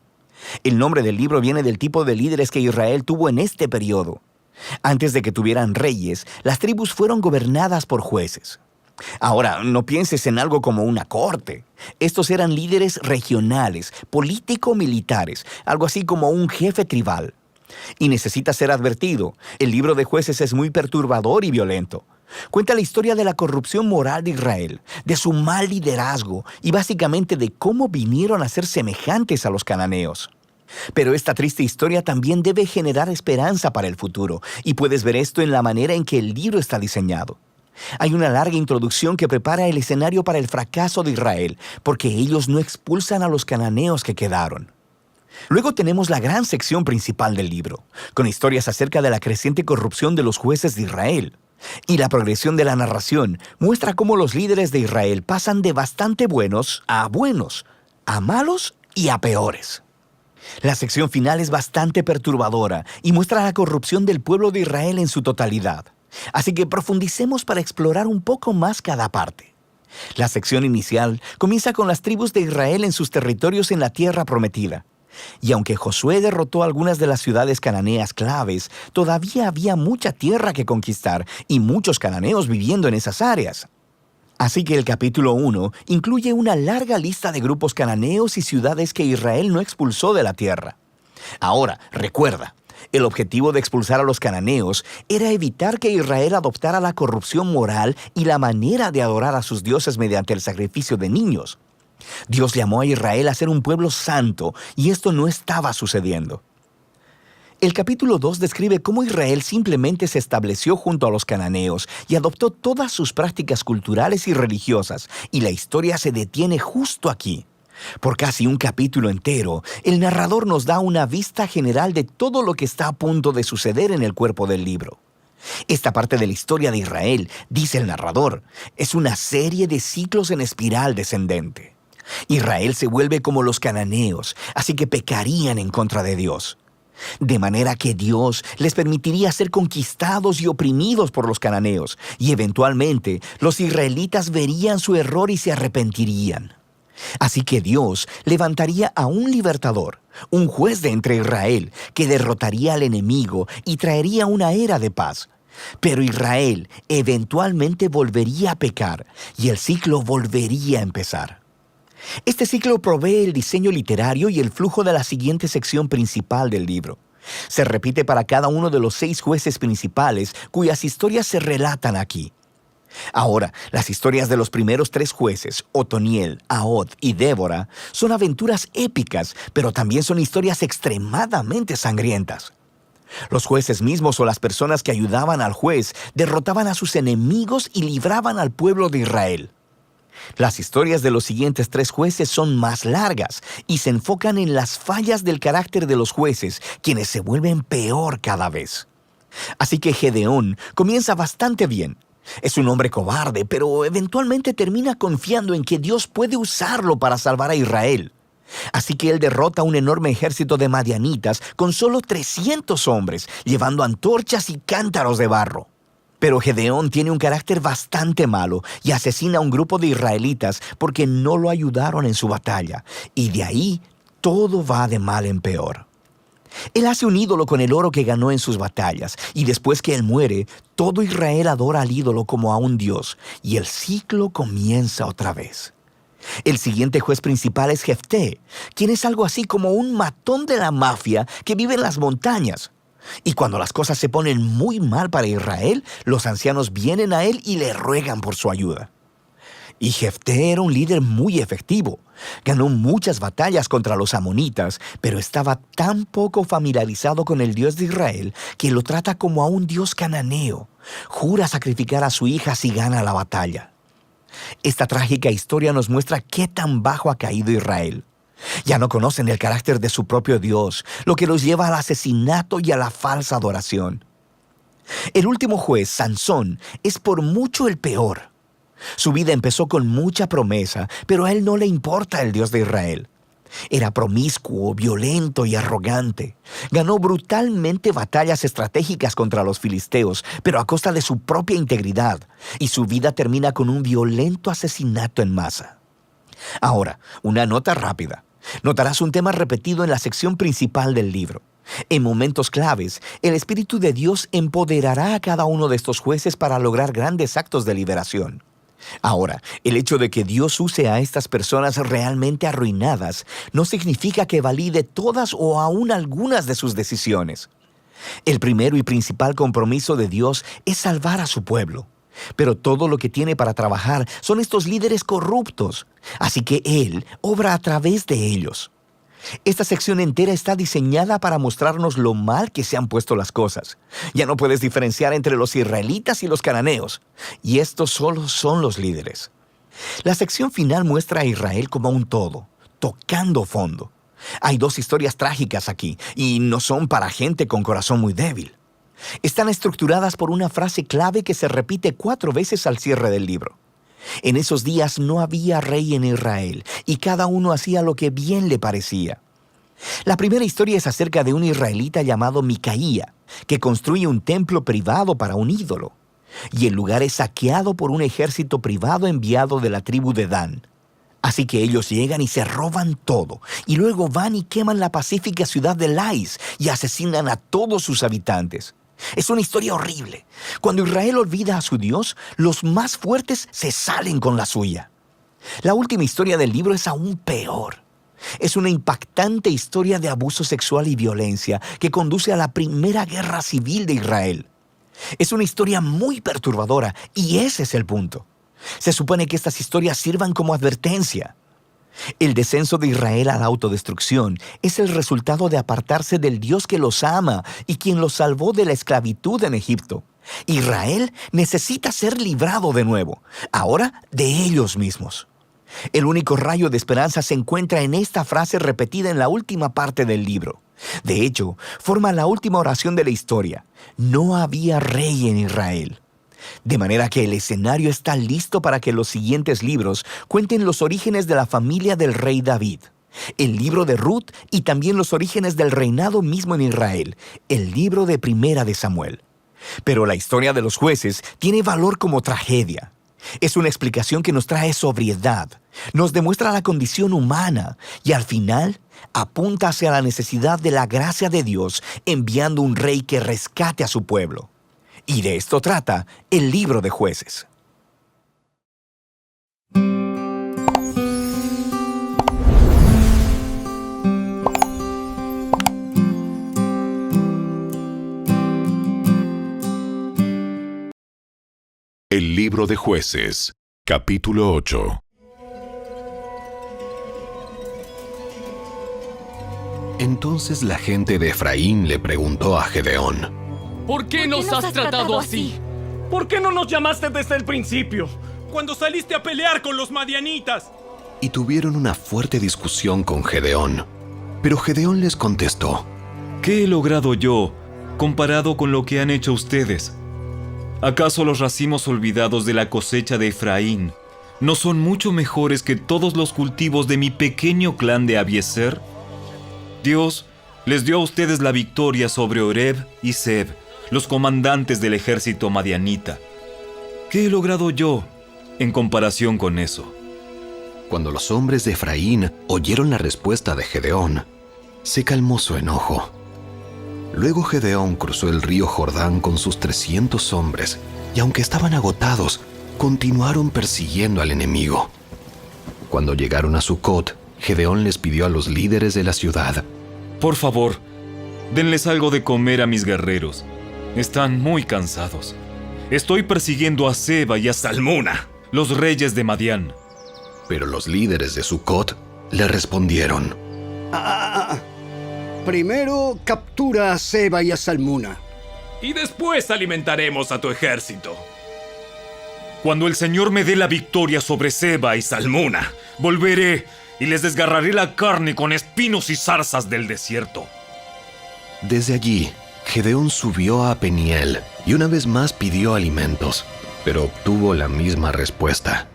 El nombre del libro viene del tipo de líderes que Israel tuvo en este periodo. Antes de que tuvieran reyes, las tribus fueron gobernadas por jueces. Ahora, no pienses en algo como una corte. Estos eran líderes regionales, político-militares, algo así como un jefe tribal. Y necesita ser advertido, el libro de Jueces es muy perturbador y violento. Cuenta la historia de la corrupción moral de Israel, de su mal liderazgo y básicamente de cómo vinieron a ser semejantes a los cananeos. Pero esta triste historia también debe generar esperanza para el futuro, y puedes ver esto en la manera en que el libro está diseñado. Hay una larga introducción que prepara el escenario para el fracaso de Israel, porque ellos no expulsan a los cananeos que quedaron. Luego tenemos la gran sección principal del libro, con historias acerca de la creciente corrupción de los jueces de Israel. Y la progresión de la narración muestra cómo los líderes de Israel pasan de bastante buenos, a malos y a peores. La sección final es bastante perturbadora y muestra la corrupción del pueblo de Israel en su totalidad. Así que profundicemos para explorar un poco más cada parte. La sección inicial comienza con las tribus de Israel en sus territorios en la tierra prometida. Y aunque Josué derrotó algunas de las ciudades cananeas claves, todavía había mucha tierra que conquistar y muchos cananeos viviendo en esas áreas. Así que el capítulo 1 incluye una larga lista de grupos cananeos y ciudades que Israel no expulsó de la tierra. Ahora, recuerda, el objetivo de expulsar a los cananeos era evitar que Israel adoptara la corrupción moral y la manera de adorar a sus dioses mediante el sacrificio de niños. Dios llamó a Israel a ser un pueblo santo, y esto no estaba sucediendo. El capítulo 2 describe cómo Israel simplemente se estableció junto a los cananeos y adoptó todas sus prácticas culturales y religiosas, y la historia se detiene justo aquí. Por casi un capítulo entero, el narrador nos da una vista general de todo lo que está a punto de suceder en el cuerpo del libro. Esta parte de la historia de Israel, dice el narrador, es una serie de ciclos en espiral descendente. Israel se vuelve como los cananeos, así que pecarían en contra de Dios. De manera que Dios les permitiría ser conquistados y oprimidos por los cananeos, y eventualmente los israelitas verían su error y se arrepentirían. Así que Dios levantaría a un libertador, un juez de entre Israel, que derrotaría al enemigo y traería una era de paz. Pero Israel eventualmente volvería a pecar, y el ciclo volvería a empezar. Este ciclo provee el diseño literario y el flujo de la siguiente sección principal del libro. Se repite para cada uno de los 6 jueces principales cuyas historias se relatan aquí. Ahora, las historias de los primeros 3 jueces, Otoniel, Ahod y Débora, son aventuras épicas, pero también son historias extremadamente sangrientas. Los jueces mismos o las personas que ayudaban al juez derrotaban a sus enemigos y libraban al pueblo de Israel. Las historias de los siguientes 3 jueces son más largas y se enfocan en las fallas del carácter de los jueces, quienes se vuelven peor cada vez. Así que Gedeón comienza bastante bien. Es un hombre cobarde, pero eventualmente termina confiando en que Dios puede usarlo para salvar a Israel. Así que él derrota a un enorme ejército de madianitas con solo 300 hombres, llevando antorchas y cántaros de barro. Pero Gedeón tiene un carácter bastante malo y asesina a un grupo de israelitas porque no lo ayudaron en su batalla. Y de ahí todo va de mal en peor. Él hace un ídolo con el oro que ganó en sus batallas, y después que él muere, todo Israel adora al ídolo como a un dios, y el ciclo comienza otra vez. El siguiente juez principal es Jefté, quien es algo así como un matón de la mafia que vive en las montañas. Y cuando las cosas se ponen muy mal para Israel, los ancianos vienen a él y le ruegan por su ayuda. Y Jefté era un líder muy efectivo. Ganó muchas batallas contra los amonitas, pero estaba tan poco familiarizado con el Dios de Israel que lo trata como a un dios cananeo. Jura sacrificar a su hija si gana la batalla. Esta trágica historia nos muestra qué tan bajo ha caído Israel. Ya no conocen el carácter de su propio Dios, lo que los lleva al asesinato y a la falsa adoración. El último juez, Sansón, es por mucho el peor. Su vida empezó con mucha promesa, pero a él no le importa el Dios de Israel. Era promiscuo, violento y arrogante. Ganó brutalmente batallas estratégicas contra los filisteos, pero a costa de su propia integridad, y su vida termina con un violento asesinato en masa. Ahora, una nota rápida. Notarás un tema repetido en la sección principal del libro. En momentos claves, el Espíritu de Dios empoderará a cada uno de estos jueces para lograr grandes actos de liberación. Ahora, el hecho de que Dios use a estas personas realmente arruinadas no significa que valide todas o aún algunas de sus decisiones. El primero y principal compromiso de Dios es salvar a su pueblo. Pero todo lo que tiene para trabajar son estos líderes corruptos, así que Él obra a través de ellos. Esta sección entera está diseñada para mostrarnos lo mal que se han puesto las cosas. Ya no puedes diferenciar entre los israelitas y los cananeos, y estos solo son los líderes. La sección final muestra a Israel como un todo, tocando fondo. Hay dos historias trágicas aquí, y no son para gente con corazón muy débil. Están estructuradas por una frase clave que se repite 4 veces al cierre del libro. En esos días no había rey en Israel, y cada uno hacía lo que bien le parecía. La primera historia es acerca de un israelita llamado Micaía, que construye un templo privado para un ídolo. Y el lugar es saqueado por un ejército privado enviado de la tribu de Dan. Así que ellos llegan y se roban todo, y luego van y queman la pacífica ciudad de Lais y asesinan a todos sus habitantes. Es una historia horrible. Cuando Israel olvida a su Dios, los más fuertes se salen con la suya. La última historia del libro es aún peor. Es una impactante historia de abuso sexual y violencia que conduce a la primera guerra civil de Israel. Es una historia muy perturbadora y ese es el punto. Se supone que estas historias sirvan como advertencia. El descenso de Israel a la autodestrucción es el resultado de apartarse del Dios que los ama y quien los salvó de la esclavitud en Egipto. Israel necesita ser librado de nuevo, ahora de ellos mismos. El único rayo de esperanza se encuentra en esta frase repetida en la última parte del libro. De hecho, forma la última oración de la historia. No había rey en Israel. De manera que el escenario está listo para que los siguientes libros cuenten los orígenes de la familia del rey David, el libro de Ruth y también los orígenes del reinado mismo en Israel, el libro de Primera de Samuel. Pero la historia de los jueces tiene valor como tragedia. Es una explicación que nos trae sobriedad, nos demuestra la condición humana y al final apunta hacia la necesidad de la gracia de Dios enviando un rey que rescate a su pueblo. Y de esto trata el libro de Jueces. El libro de Jueces, capítulo 8. Entonces la gente de Efraín le preguntó a Gedeón: ¿Por qué nos has tratado así? ¿Por qué no nos llamaste desde el principio? Cuando saliste a pelear con los madianitas. Y tuvieron una fuerte discusión con Gedeón. Pero Gedeón les contestó: ¿Qué he logrado yo comparado con lo que han hecho ustedes. ¿Acaso los racimos olvidados de la cosecha de Efraín no son mucho mejores que todos los cultivos de mi pequeño clan de Abiezer? Dios les dio a ustedes la victoria sobre Oreb y Zeb, los comandantes del ejército madianita. ¿Qué he logrado yo en comparación con eso? Cuando los hombres de Efraín oyeron la respuesta de Gedeón, se calmó su enojo. Luego Gedeón cruzó el río Jordán con sus 300 hombres, y aunque estaban agotados, continuaron persiguiendo al enemigo. Cuando llegaron a Sucot, Gedeón les pidió a los líderes de la ciudad: Por favor, denles algo de comer a mis guerreros. Están muy cansados. Estoy persiguiendo a Seba y a Salmuna, los reyes de Madián. Pero los líderes de Sucot le respondieron: Primero captura a Seba y a Salmuna. Y después alimentaremos a tu ejército. Cuando el Señor me dé la victoria sobre Seba y Salmuna, volveré y les desgarraré la carne con espinos y zarzas del desierto. Desde allí, Gedeón subió a Peniel y una vez más pidió alimentos, pero obtuvo la misma respuesta.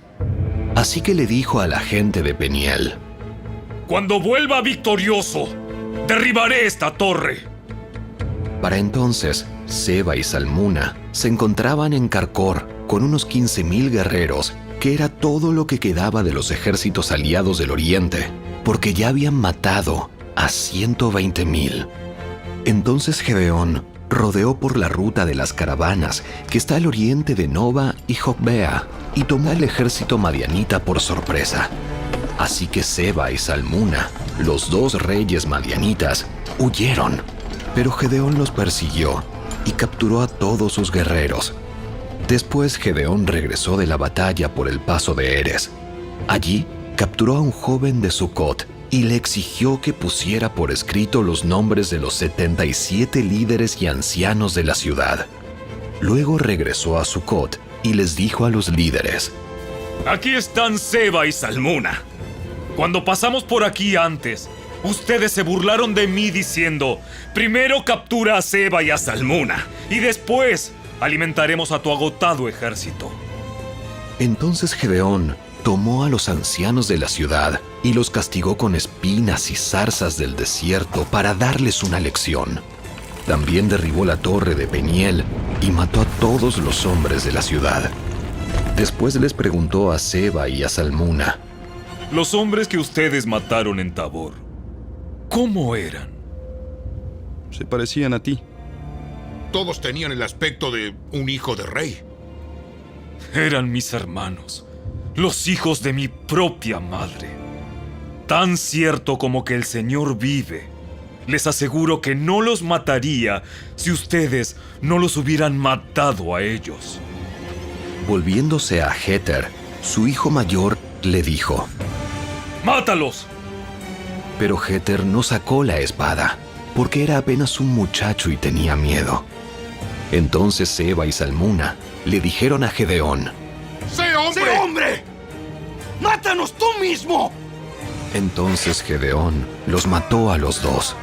Así que le dijo a la gente de Peniel: Cuando vuelva victorioso, derribaré esta torre. Para entonces, Seba y Salmuna se encontraban en Carcor con unos 15,000 guerreros, que era todo lo que quedaba de los ejércitos aliados del oriente, porque ya habían matado a 120,000. Entonces Gedeón rodeó por la ruta de las caravanas que está al oriente de Noba y Jogbea, y tomó al ejército madianita por sorpresa. Así que Seba y Salmuna, los dos reyes madianitas, huyeron, pero Gedeón los persiguió y capturó a todos sus guerreros. Después Gedeón regresó de la batalla por el paso de Eres. Allí capturó a un joven de Sucot y le exigió que pusiera por escrito los nombres de los 77 líderes y ancianos de la ciudad. Luego regresó a Sucot y les dijo a los líderes: Aquí están Seba y Salmuna. Cuando pasamos por aquí antes, ustedes se burlaron de mí diciendo: primero captura a Seba y a Salmuna, y después alimentaremos a tu agotado ejército. Entonces Gedeón tomó a los ancianos de la ciudad y los castigó con espinas y zarzas del desierto para darles una lección. También derribó la torre de Peniel y mató a todos los hombres de la ciudad. Después les preguntó a Seba y a Salmuna: Los hombres que ustedes mataron en Tabor, ¿cómo eran? Se parecían a ti. Todos tenían el aspecto de un hijo de rey. Eran mis hermanos, los hijos de mi propia madre. Tan cierto como que el Señor vive, les aseguro que no los mataría si ustedes no los hubieran matado a ellos. Volviéndose a Jeter, su hijo mayor, le dijo: ¡Mátalos! Pero Jeter no sacó la espada, porque era apenas un muchacho y tenía miedo. Entonces Seba y Salmuna le dijeron a Gedeón: ¡Sé hombre! ¡Sé hombre! ¡Mátanos tú mismo! Entonces Gedeón los mató a los dos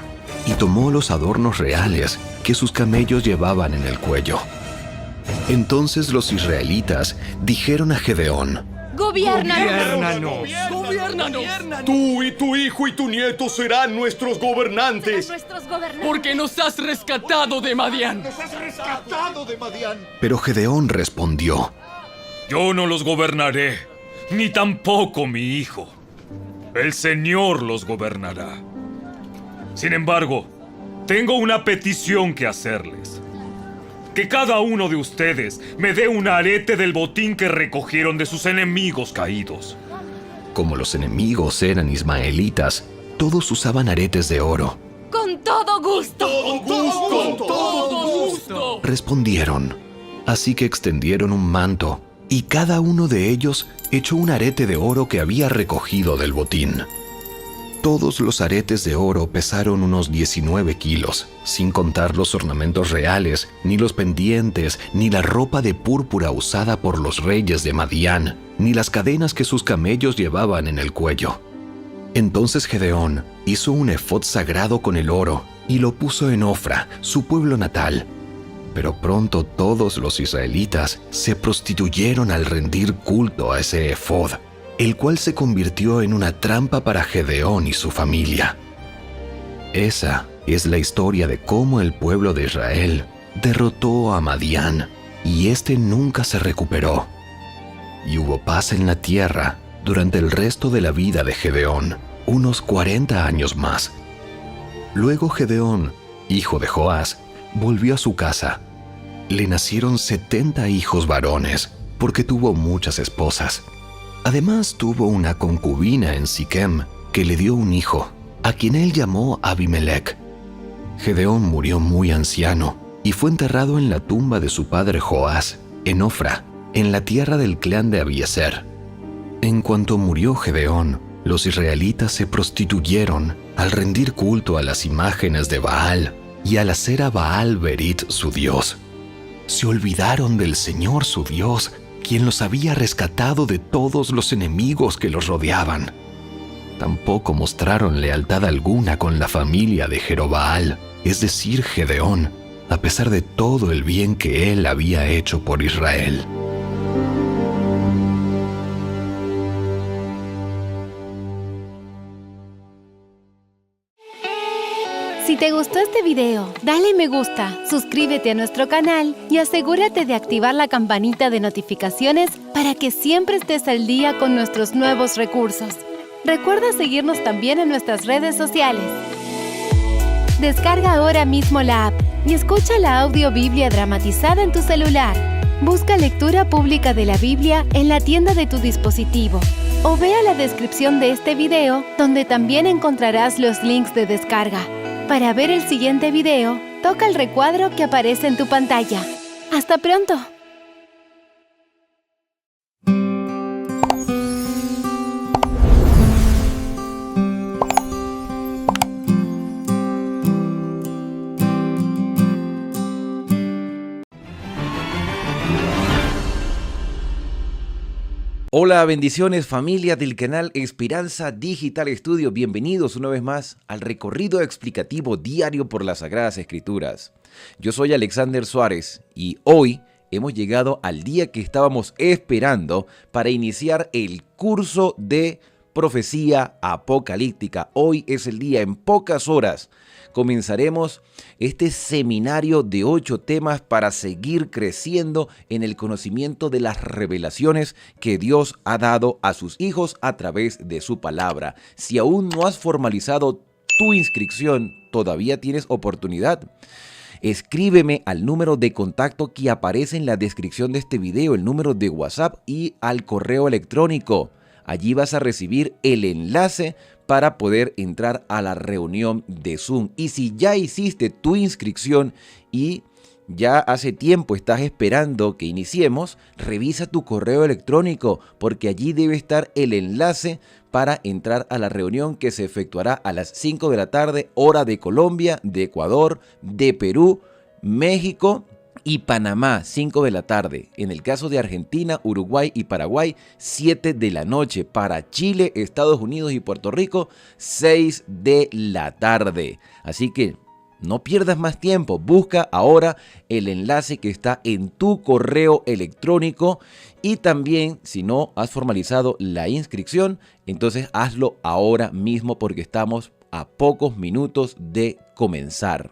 y tomó los adornos reales que sus camellos llevaban en el cuello. Entonces los israelitas dijeron a Gedeón: ¡Gobiérnanos! Tú y tu hijo y tu nieto serán nuestros gobernantes. Porque nos has rescatado de Madián. Pero Gedeón respondió: Yo no los gobernaré, ni tampoco mi hijo. El Señor los gobernará. Sin embargo, tengo una petición que hacerles. Que cada uno de ustedes me dé un arete del botín que recogieron de sus enemigos caídos. Como los enemigos eran ismaelitas, todos usaban aretes de oro. ¡Con todo gusto! ¡Con todo gusto! Respondieron. Así que extendieron un manto, y cada uno de ellos echó un arete de oro que había recogido del botín. Todos los aretes de oro pesaron unos 19 kilos, sin contar los ornamentos reales, ni los pendientes, ni la ropa de púrpura usada por los reyes de Madián, ni las cadenas que sus camellos llevaban en el cuello. Entonces Gedeón hizo un efod sagrado con el oro y lo puso en Ofra, su pueblo natal. Pero pronto todos los israelitas se prostituyeron al rendir culto a ese efod, el cual se convirtió en una trampa para Gedeón y su familia. Esa es la historia de cómo el pueblo de Israel derrotó a Madián, y éste nunca se recuperó. Y hubo paz en la tierra durante el resto de la vida de Gedeón, unos 40 años más. Luego Gedeón, hijo de Joás, volvió a su casa. Le nacieron 70 hijos varones, porque tuvo muchas esposas. Además tuvo una concubina en Siquem, que le dio un hijo, a quien él llamó Abimelec. Gedeón murió muy anciano y fue enterrado en la tumba de su padre Joás, en Ofra, en la tierra del clan de Abiezer. En cuanto murió Gedeón, los israelitas se prostituyeron al rendir culto a las imágenes de Baal y al hacer a Baal Berit su dios. Se olvidaron del Señor su Dios, quien los había rescatado de todos los enemigos que los rodeaban. Tampoco mostraron lealtad alguna con la familia de Jerobaal, es decir, Gedeón, a pesar de todo el bien que él había hecho por Israel. Si te gustó este video, dale me gusta, suscríbete a nuestro canal y asegúrate de activar la campanita de notificaciones para que siempre estés al día con nuestros nuevos recursos. Recuerda seguirnos también en nuestras redes sociales. Descarga ahora mismo la app y escucha la audio Biblia dramatizada en tu celular. Busca lectura pública de la Biblia en la tienda de tu dispositivo o vea la descripción de este video, donde también encontrarás los links de descarga. Para ver el siguiente video, toca el recuadro que aparece en tu pantalla. ¡Hasta pronto! Hola, bendiciones familia del canal Esperanza Digital Estudio. Bienvenidos una vez más al recorrido explicativo diario por las Sagradas Escrituras. Yo soy Alexander Suárez y hoy hemos llegado al día que estábamos esperando para iniciar el curso de profecía apocalíptica. Hoy es el día, en pocas horas comenzaremos este seminario de 8 temas para seguir creciendo en el conocimiento de las revelaciones que Dios ha dado a sus hijos a través de su palabra. Si aún no has formalizado tu inscripción, todavía tienes oportunidad. Escríbeme al número de contacto que aparece en la descripción de este video, el número de WhatsApp y al correo electrónico. Allí vas a recibir el enlace para poder entrar a la reunión de Zoom. Y si ya hiciste tu inscripción y ya hace tiempo estás esperando que iniciemos, revisa tu correo electrónico porque allí debe estar el enlace para entrar a la reunión que se efectuará a las 5 de la tarde, hora de Colombia, de Ecuador, de Perú, México y Panamá, 5 de la tarde. En el caso de Argentina, Uruguay y Paraguay, 7 de la noche. Para Chile, Estados Unidos y Puerto Rico, 6 de la tarde. Así que no pierdas más tiempo. Busca ahora el enlace que está en tu correo electrónico. Y también, si no has formalizado la inscripción, entonces hazlo ahora mismo porque estamos a pocos minutos de comenzar.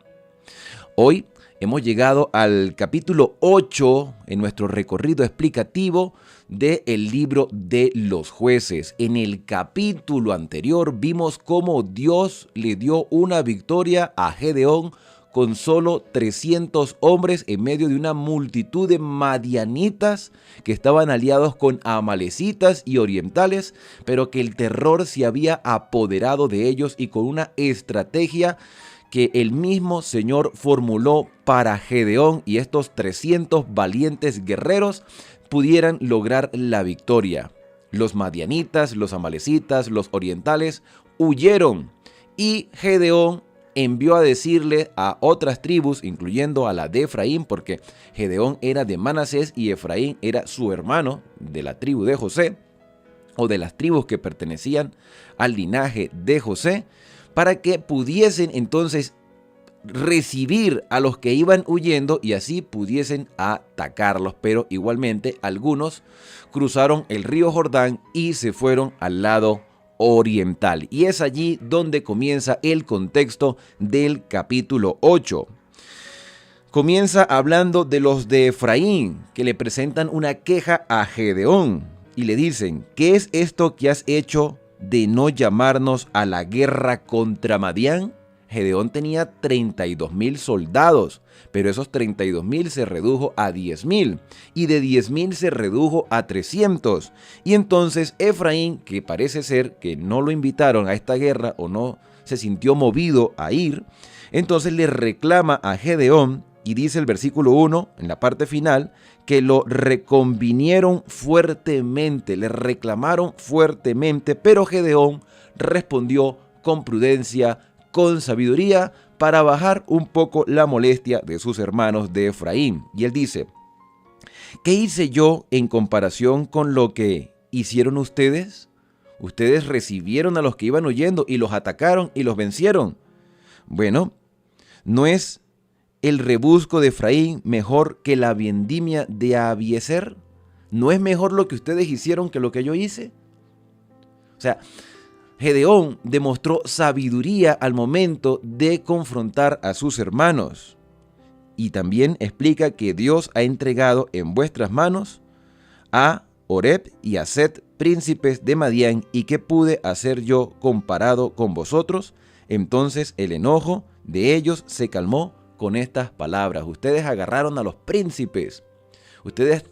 Hoy hemos llegado al capítulo 8 en nuestro recorrido explicativo del libro de los jueces. En el capítulo anterior vimos cómo Dios le dio una victoria a Gedeón con solo 300 hombres en medio de una multitud de madianitas que estaban aliados con amalecitas y orientales, pero que el terror se había apoderado de ellos y con una estrategia que el mismo Señor formuló para Gedeón y estos 300 valientes guerreros pudieran lograr la victoria. Los madianitas, los amalecitas, los orientales huyeron y Gedeón envió a decirle a otras tribus, incluyendo a la de Efraín, porque Gedeón era de Manasés y Efraín era su hermano de la tribu de José. o de las tribus que pertenecían al linaje de José, para que pudiesen entonces recibir a los que iban huyendo y así pudiesen atacarlos. Pero igualmente algunos cruzaron el río Jordán y se fueron al lado oriental. Y es allí donde comienza el contexto del capítulo 8. Comienza hablando de los de Efraín, que le presentan una queja a Gedeón y le dicen: ¿qué es esto que has hecho de no llamarnos a la guerra contra Madián? Gedeón tenía 32,000 soldados, pero esos 32,000 se redujo a 10,000 y de 10,000 se redujo a 300. Y entonces Efraín, que parece ser que no lo invitaron a esta guerra o no se sintió movido a ir, entonces le reclama a Gedeón y dice el versículo 1 en la parte final que lo reconvinieron fuertemente, le reclamaron fuertemente, pero Gedeón respondió con prudencia, con sabiduría, para bajar un poco la molestia de sus hermanos de Efraín. Y él dice: ¿qué hice yo en comparación con lo que hicieron ustedes? Ustedes recibieron a los que iban huyendo y los atacaron y los vencieron. Bueno, ¿no es el rebusco de Efraín mejor que la vendimia de Abiezer? ¿No es mejor lo que ustedes hicieron que lo que yo hice? O sea, Gedeón demostró sabiduría al momento de confrontar a sus hermanos. Y también explica que Dios ha entregado en vuestras manos a Oreb y a Set, príncipes de Madián, y qué pude hacer yo comparado con vosotros. Entonces el enojo de ellos se calmó con estas palabras: ustedes agarraron a los príncipes, ustedes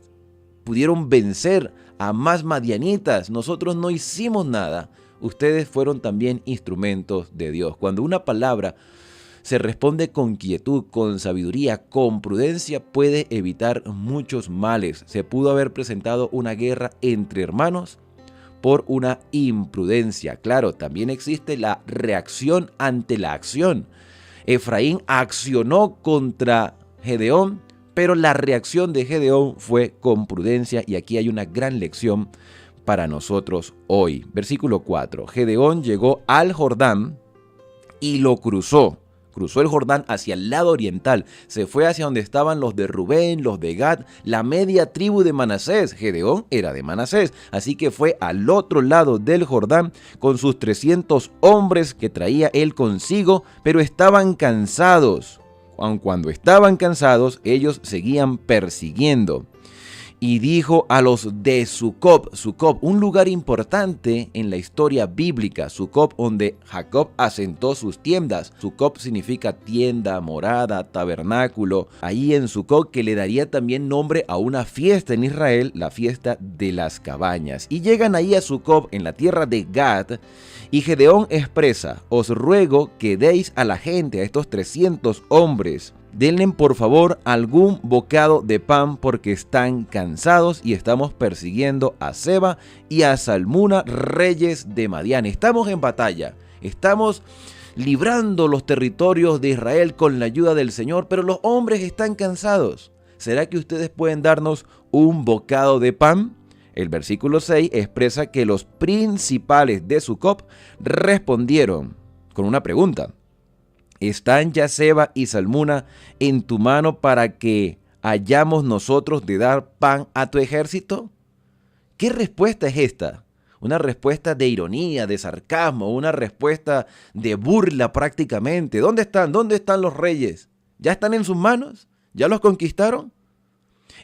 pudieron vencer a más madianitas, nosotros no hicimos nada. Ustedes fueron también instrumentos de Dios. Cuando una palabra se responde con quietud, con sabiduría, con prudencia, puede evitar muchos males. Se pudo haber presentado una guerra entre hermanos por una imprudencia. Claro, también existe la reacción ante la acción. Efraín accionó contra Gedeón, pero la reacción de Gedeón fue con prudencia, y aquí hay una gran lección para nosotros hoy. Versículo 4. Gedeón llegó al Jordán y lo cruzó. Cruzó el Jordán hacia el lado oriental. Se fue hacia donde estaban los de Rubén, los de Gad, la media tribu de Manasés. Gedeón era de Manasés, así que fue al otro lado del Jordán con sus 300 hombres que traía él consigo, pero estaban cansados. Aun cuando estaban cansados, ellos seguían persiguiendo. Y dijo a los de Sucop, un lugar importante en la historia bíblica, Sucop, donde Jacob asentó sus tiendas. Sucop significa tienda, morada, tabernáculo. Ahí en Sucop, que le daría también nombre a una fiesta en Israel, la fiesta de las cabañas. Y llegan ahí a Sucop, en la tierra de Gad, y Gedeón expresa: os ruego que deis a la gente, a estos 300 hombres, denle por favor algún bocado de pan, porque están cansados y estamos persiguiendo a Seba y a Salmuna, reyes de Madián. Estamos en batalla, estamos librando los territorios de Israel con la ayuda del Señor, pero los hombres están cansados. ¿Será que ustedes pueden darnos un bocado de pan? El versículo 6 expresa que los principales de Sucop respondieron con una pregunta: ¿están ya Seba y Salmuna en tu mano para que hayamos nosotros de dar pan a tu ejército? ¿Qué respuesta es esta? Una respuesta de ironía, de sarcasmo, una respuesta de burla prácticamente. ¿Dónde están? ¿Dónde están los reyes? ¿Ya están en sus manos? ¿Ya los conquistaron?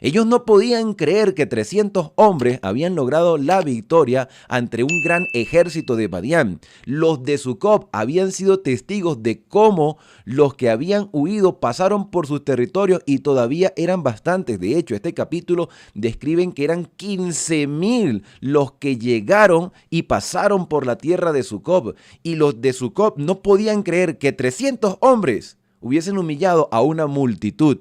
Ellos no podían creer que 300 hombres habían logrado la victoria ante un gran ejército de Madián. Los de Sucop habían sido testigos de cómo los que habían huido pasaron por sus territorios y todavía eran bastantes. De hecho, este capítulo describen que eran 15,000 los que llegaron y pasaron por la tierra de Sucop. Y los de Sucop no podían creer que 300 hombres hubiesen humillado a una multitud.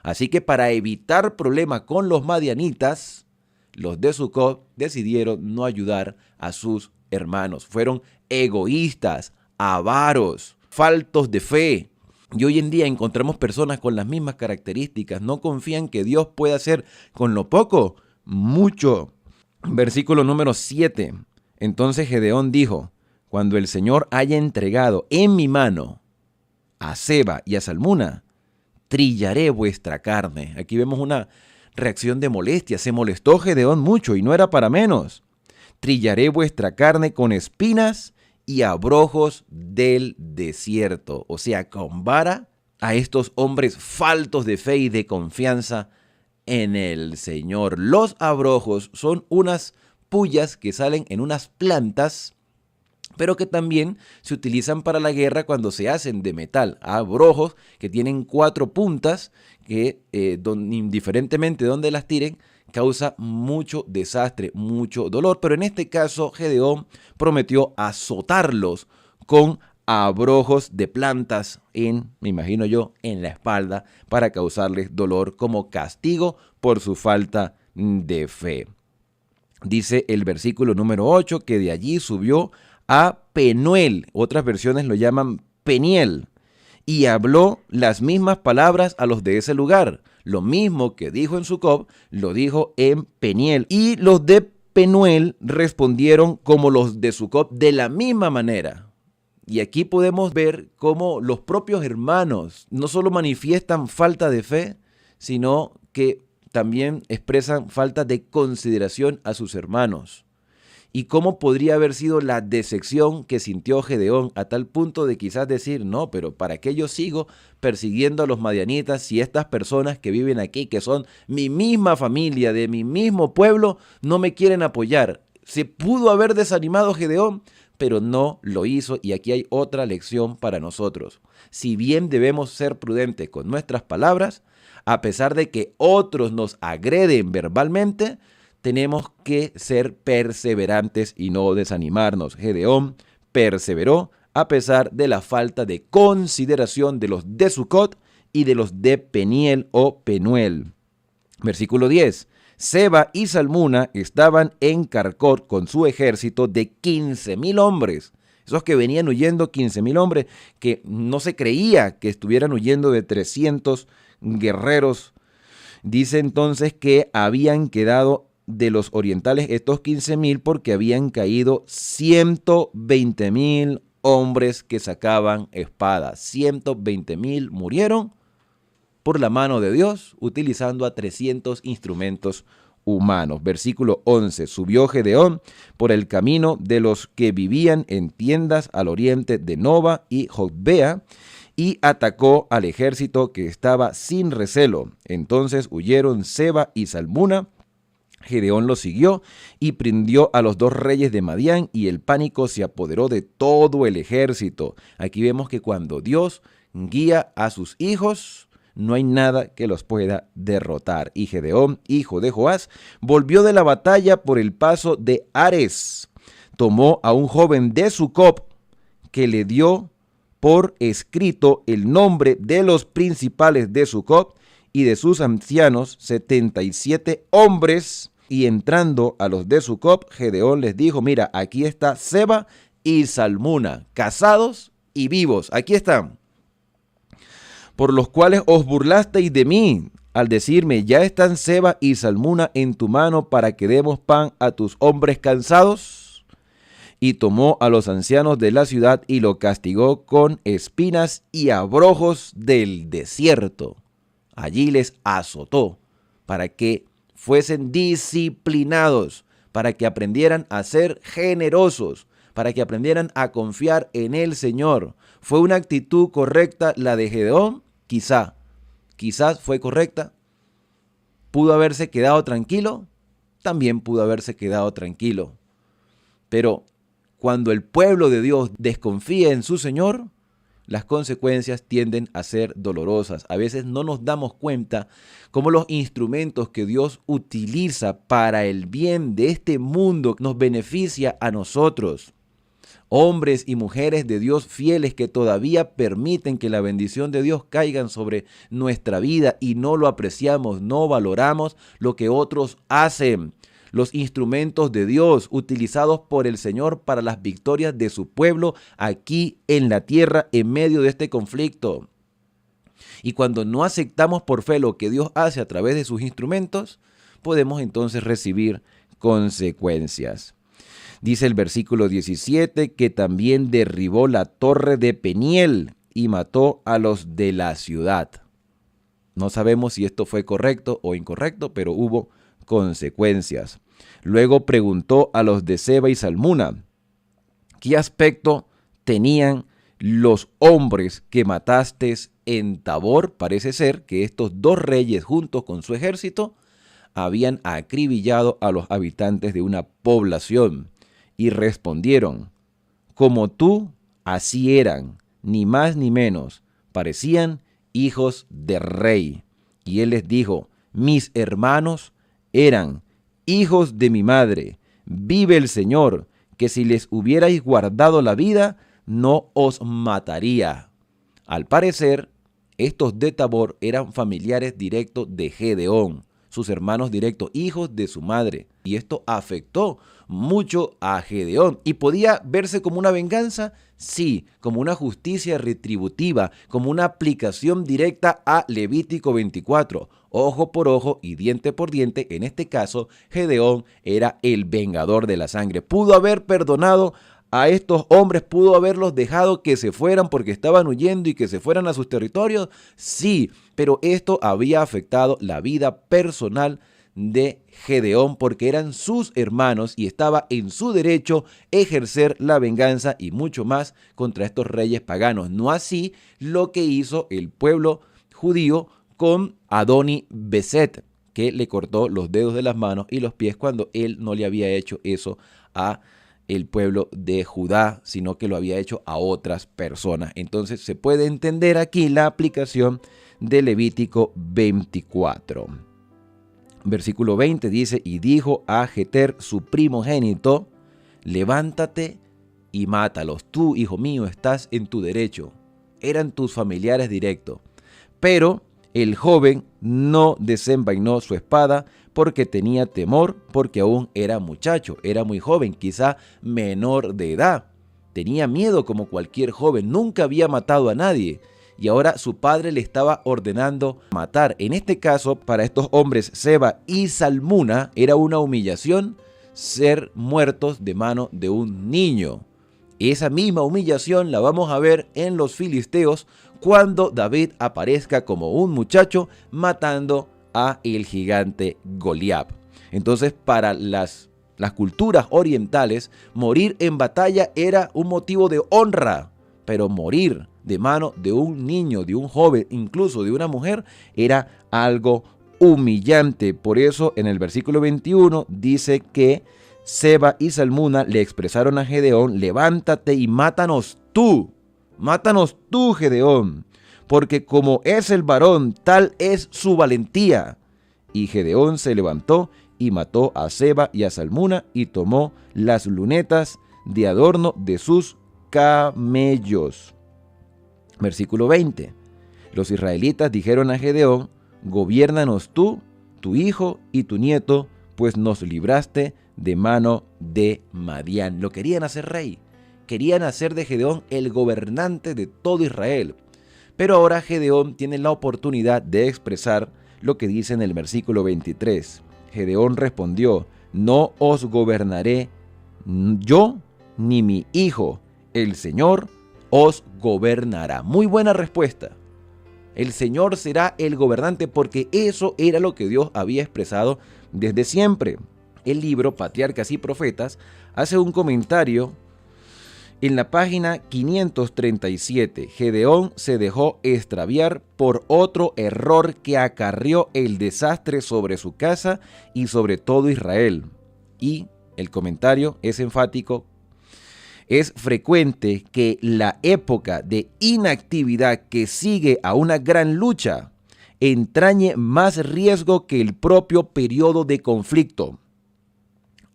Así que para evitar problemas con los madianitas, los de Sucop decidieron no ayudar a sus hermanos. Fueron egoístas, avaros, faltos de fe. Y hoy en día encontramos personas con las mismas características. No confían que Dios puede hacer con lo poco mucho. Versículo número 7. Entonces Gedeón dijo: cuando el Señor haya entregado en mi mano a Seba y a Salmuna, trillaré vuestra carne. Aquí vemos una reacción de molestia. Se molestó Gedeón mucho y no era para menos. Trillaré vuestra carne con espinas y abrojos del desierto. O sea, compara a estos hombres faltos de fe y de confianza en el Señor. Los abrojos son unas pullas que salen en unas plantas, pero que también se utilizan para la guerra cuando se hacen de metal. Abrojos que tienen 4 puntas que, indiferentemente de donde las tiren, causa mucho desastre, mucho dolor. Pero en este caso, Gedeón prometió azotarlos con abrojos de plantas me imagino yo, en la espalda, para causarles dolor como castigo por su falta de fe. Dice el versículo número 8 que de allí subió a Penuel, otras versiones lo llaman Peniel, y habló las mismas palabras a los de ese lugar. Lo mismo que dijo en Sucop, lo dijo en Peniel. Y los de Penuel respondieron como los de Sucop de la misma manera. Y aquí podemos ver cómo los propios hermanos no solo manifiestan falta de fe, sino que también expresan falta de consideración a sus hermanos. Y cómo podría haber sido la decepción que sintió Gedeón a tal punto de quizás decir: no, pero ¿para qué yo sigo persiguiendo a los madianitas si estas personas que viven aquí, que son mi misma familia, de mi mismo pueblo, no me quieren apoyar? Se pudo haber desanimado Gedeón, pero no lo hizo, y aquí hay otra lección para nosotros. Si bien debemos ser prudentes con nuestras palabras, a pesar de que otros nos agreden verbalmente, tenemos que ser perseverantes y no desanimarnos. Gedeón perseveró a pesar de la falta de consideración de los de Sucot y de los de Peniel o Penuel. Versículo 10. Seba y Salmuna estaban en Carcor con su ejército de 15,000 hombres. Esos que venían huyendo, 15,000 hombres, que no se creía que estuvieran huyendo de 300 guerreros. Dice entonces que habían quedado de los orientales estos 15,000 porque habían caído 120,000 hombres que sacaban espadas. 120,000 murieron por la mano de Dios, utilizando a 300 instrumentos humanos. Versículo 11. Subió Gedeón por el camino de los que vivían en tiendas al oriente de Nova y Jotbea, y atacó al ejército que estaba sin recelo. Entonces huyeron Seba y Salmuna. Gedeón los siguió y prendió a los 2 reyes de Madián, y el pánico se apoderó de todo el ejército. Aquí vemos que cuando Dios guía a sus hijos, no hay nada que los pueda derrotar. Y Gedeón, hijo de Joás, volvió de la batalla por el paso de Ares. Tomó a un joven de Sucop que le dio por escrito el nombre de los principales de Sucop y de sus ancianos, 77 hombres. Y entrando a los de Sucop, Gedeón les dijo: mira, aquí está Seba y Salmuna, casados y vivos. Aquí están. Por los cuales os burlasteis de mí, al decirme: ya están Seba y Salmuna en tu mano para que demos pan a tus hombres cansados. Y tomó a los ancianos de la ciudad y lo castigó con espinas y abrojos del desierto. Allí les azotó para que fuesen disciplinados, para que aprendieran a ser generosos, para que aprendieran a confiar en el Señor. ¿Fue una actitud correcta la de Gedeón? Quizás fue correcta. ¿Pudo haberse quedado tranquilo? También pudo haberse quedado tranquilo. Pero cuando el pueblo de Dios desconfía en su Señor, las consecuencias tienden a ser dolorosas. A veces no nos damos cuenta cómo los instrumentos que Dios utiliza para el bien de este mundo nos beneficia a nosotros. Hombres y mujeres de Dios fieles que todavía permiten que la bendición de Dios caiga sobre nuestra vida y no lo apreciamos, no valoramos lo que otros hacen. Los instrumentos de Dios utilizados por el Señor para las victorias de su pueblo aquí en la tierra en medio de este conflicto. Y cuando no aceptamos por fe lo que Dios hace a través de sus instrumentos, podemos entonces recibir consecuencias. Dice el versículo 17 que también derribó la torre de Peniel y mató a los de la ciudad. No sabemos si esto fue correcto o incorrecto, pero hubo consecuencias. Luego preguntó a los de Seba y Salmuna, ¿qué aspecto tenían los hombres que mataste en Tabor? Parece ser que estos dos reyes juntos con su ejército habían acribillado a los habitantes de una población y respondieron, como tú, así eran, ni más ni menos, parecían hijos de rey. Y él les dijo, mis hermanos eran hijos de mi madre, vive el Señor, que si les hubierais guardado la vida, no os mataría. Al parecer, estos de Tabor eran familiares directos de Gedeón, sus hermanos directos, hijos de su madre. Y esto afectó mucho a Gedeón. ¿Y podía verse como una venganza? Sí, como una justicia retributiva, como una aplicación directa a Levítico 24. Ojo por ojo y diente por diente. En este caso, Gedeón era el vengador de la sangre. Pudo haber perdonado a estos hombres, pudo haberlos dejado que se fueran porque estaban huyendo y que se fueran a sus territorios. Sí, pero esto había afectado la vida personal de Gedeón porque eran sus hermanos y estaba en su derecho ejercer la venganza y mucho más contra estos reyes paganos. No así lo que hizo el pueblo judío con Adoni-Beset, que le cortó los dedos de las manos y los pies cuando él no le había hecho eso a el pueblo de Judá, sino que lo había hecho a otras personas. Entonces se puede entender aquí la aplicación de Levítico 24. Versículo 20 dice, y dijo a Jeter, su primogénito, levántate y mátalos. Tú, hijo mío, estás en tu derecho. Eran tus familiares directos. Pero el joven no desenvainó su espada porque tenía temor, porque aún era muchacho, era muy joven, quizá menor de edad. Tenía miedo como cualquier joven, nunca había matado a nadie. Y ahora su padre le estaba ordenando matar. En este caso, para estos hombres, Seba y Salmuna, era una humillación ser muertos de mano de un niño. Esa misma humillación la vamos a ver en los filisteos cuando David aparezca como un muchacho matando a el gigante Goliat. Entonces, para las culturas orientales, morir en batalla era un motivo de honra, pero morir de mano de un niño, de un joven, incluso de una mujer, era algo humillante. Por eso, en el versículo 21 dice que Seba y Salmuna le expresaron a Gedeón, levántate y mátanos tú, Gedeón, porque como es el varón, tal es su valentía. Y Gedeón se levantó y mató a Seba y a Salmuna y tomó las lunetas de adorno de sus camellos. Versículo 20. Los israelitas dijeron a Gedeón, gobiérnanos tú, tu hijo y tu nieto, pues nos libraste de mano de Madián. Lo querían hacer rey. Querían hacer de Gedeón el gobernante de todo Israel. Pero ahora Gedeón tiene la oportunidad de expresar lo que dice en el versículo 23. Gedeón respondió, no os gobernaré yo ni mi hijo, el Señor os gobernará. Muy buena respuesta. El Señor será el gobernante porque eso era lo que Dios había expresado desde siempre. El libro Patriarcas y Profetas hace un comentario en la página 537. Gedeón se dejó extraviar por otro error que acarrió el desastre sobre su casa y sobre todo Israel. Y el comentario es enfático. Es frecuente que la época de inactividad que sigue a una gran lucha entrañe más riesgo que el propio periodo de conflicto.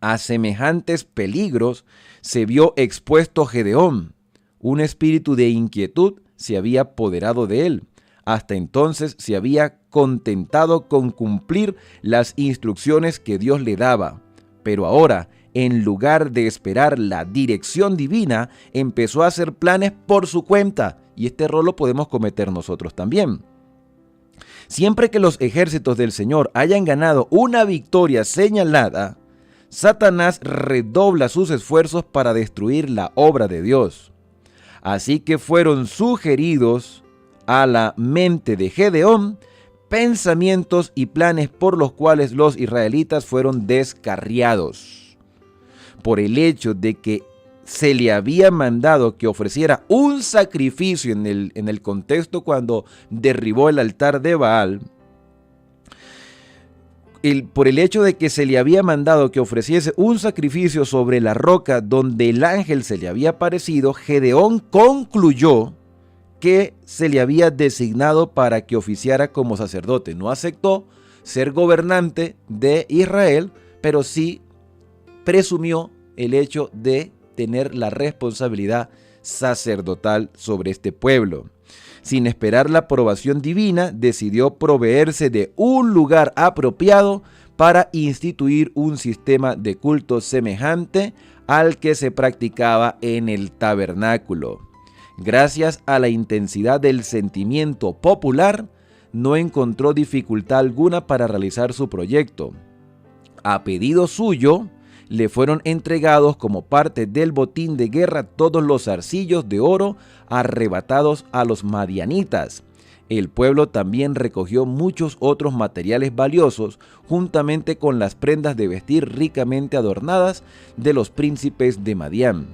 A semejantes peligros se vio expuesto Gedeón. Un espíritu de inquietud se había apoderado de él. Hasta entonces se había contentado con cumplir las instrucciones que Dios le daba. Pero ahora, en lugar de esperar la dirección divina, empezó a hacer planes por su cuenta. Y este error lo podemos cometer nosotros también. Siempre que los ejércitos del Señor hayan ganado una victoria señalada, Satanás redobla sus esfuerzos para destruir la obra de Dios. Así que fueron sugeridos a la mente de Gedeón pensamientos y planes por los cuales los israelitas fueron descarriados. Por el hecho de que se le había mandado que ofreciera un sacrificio en el contexto cuando derribó el altar de Baal, por el hecho de que se le había mandado que ofreciese un sacrificio sobre la roca donde el ángel se le había aparecido, Gedeón concluyó que se le había designado para que oficiara como sacerdote. No aceptó ser gobernante de Israel, pero sí presumió el hecho de tener la responsabilidad sacerdotal sobre este pueblo. Sin esperar la aprobación divina, decidió proveerse de un lugar apropiado para instituir un sistema de culto semejante al que se practicaba en el tabernáculo. Gracias a la intensidad del sentimiento popular, no encontró dificultad alguna para realizar su proyecto. A pedido suyo, le fueron entregados como parte del botín de guerra todos los arcillos de oro arrebatados a los madianitas. El pueblo también recogió muchos otros materiales valiosos, juntamente con las prendas de vestir ricamente adornadas de los príncipes de Madián.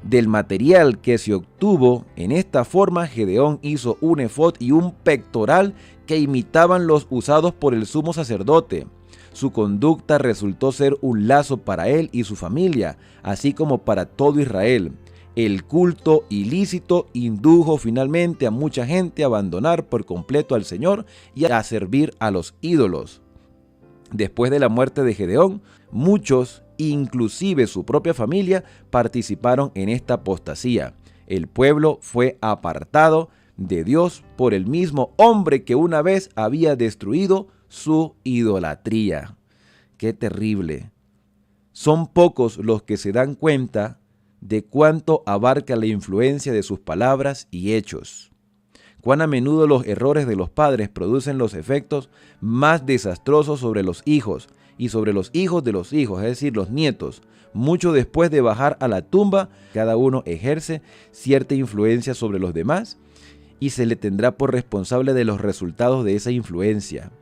Del material que se obtuvo en esta forma, Gedeón hizo un efod y un pectoral que imitaban los usados por el sumo sacerdote. Su conducta resultó ser un lazo para él y su familia, así como para todo Israel. El culto ilícito indujo finalmente a mucha gente a abandonar por completo al Señor y a servir a los ídolos. Después de la muerte de Gedeón, muchos, inclusive su propia familia, participaron en esta apostasía. El pueblo fue apartado de Dios por el mismo hombre que una vez había destruido su idolatría. ¡Qué terrible! Son pocos los que se dan cuenta de cuánto abarca la influencia de sus palabras y hechos. Cuán a menudo los errores de los padres producen los efectos más desastrosos sobre los hijos y sobre los hijos de los hijos, es decir, los nietos. Mucho después de bajar a la tumba, cada uno ejerce cierta influencia sobre los demás y se le tendrá por responsable de los resultados de esa influencia.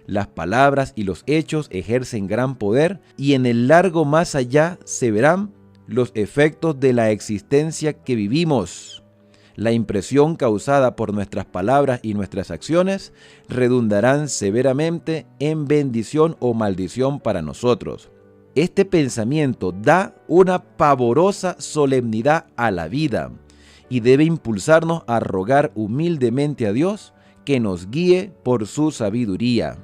Las palabras y los hechos ejercen gran poder y en el largo más allá se verán los efectos de la existencia que vivimos. La impresión causada por nuestras palabras y nuestras acciones redundarán severamente en bendición o maldición para nosotros. Este pensamiento da una pavorosa solemnidad a la vida y debe impulsarnos a rogar humildemente a Dios que nos guíe por su sabiduría.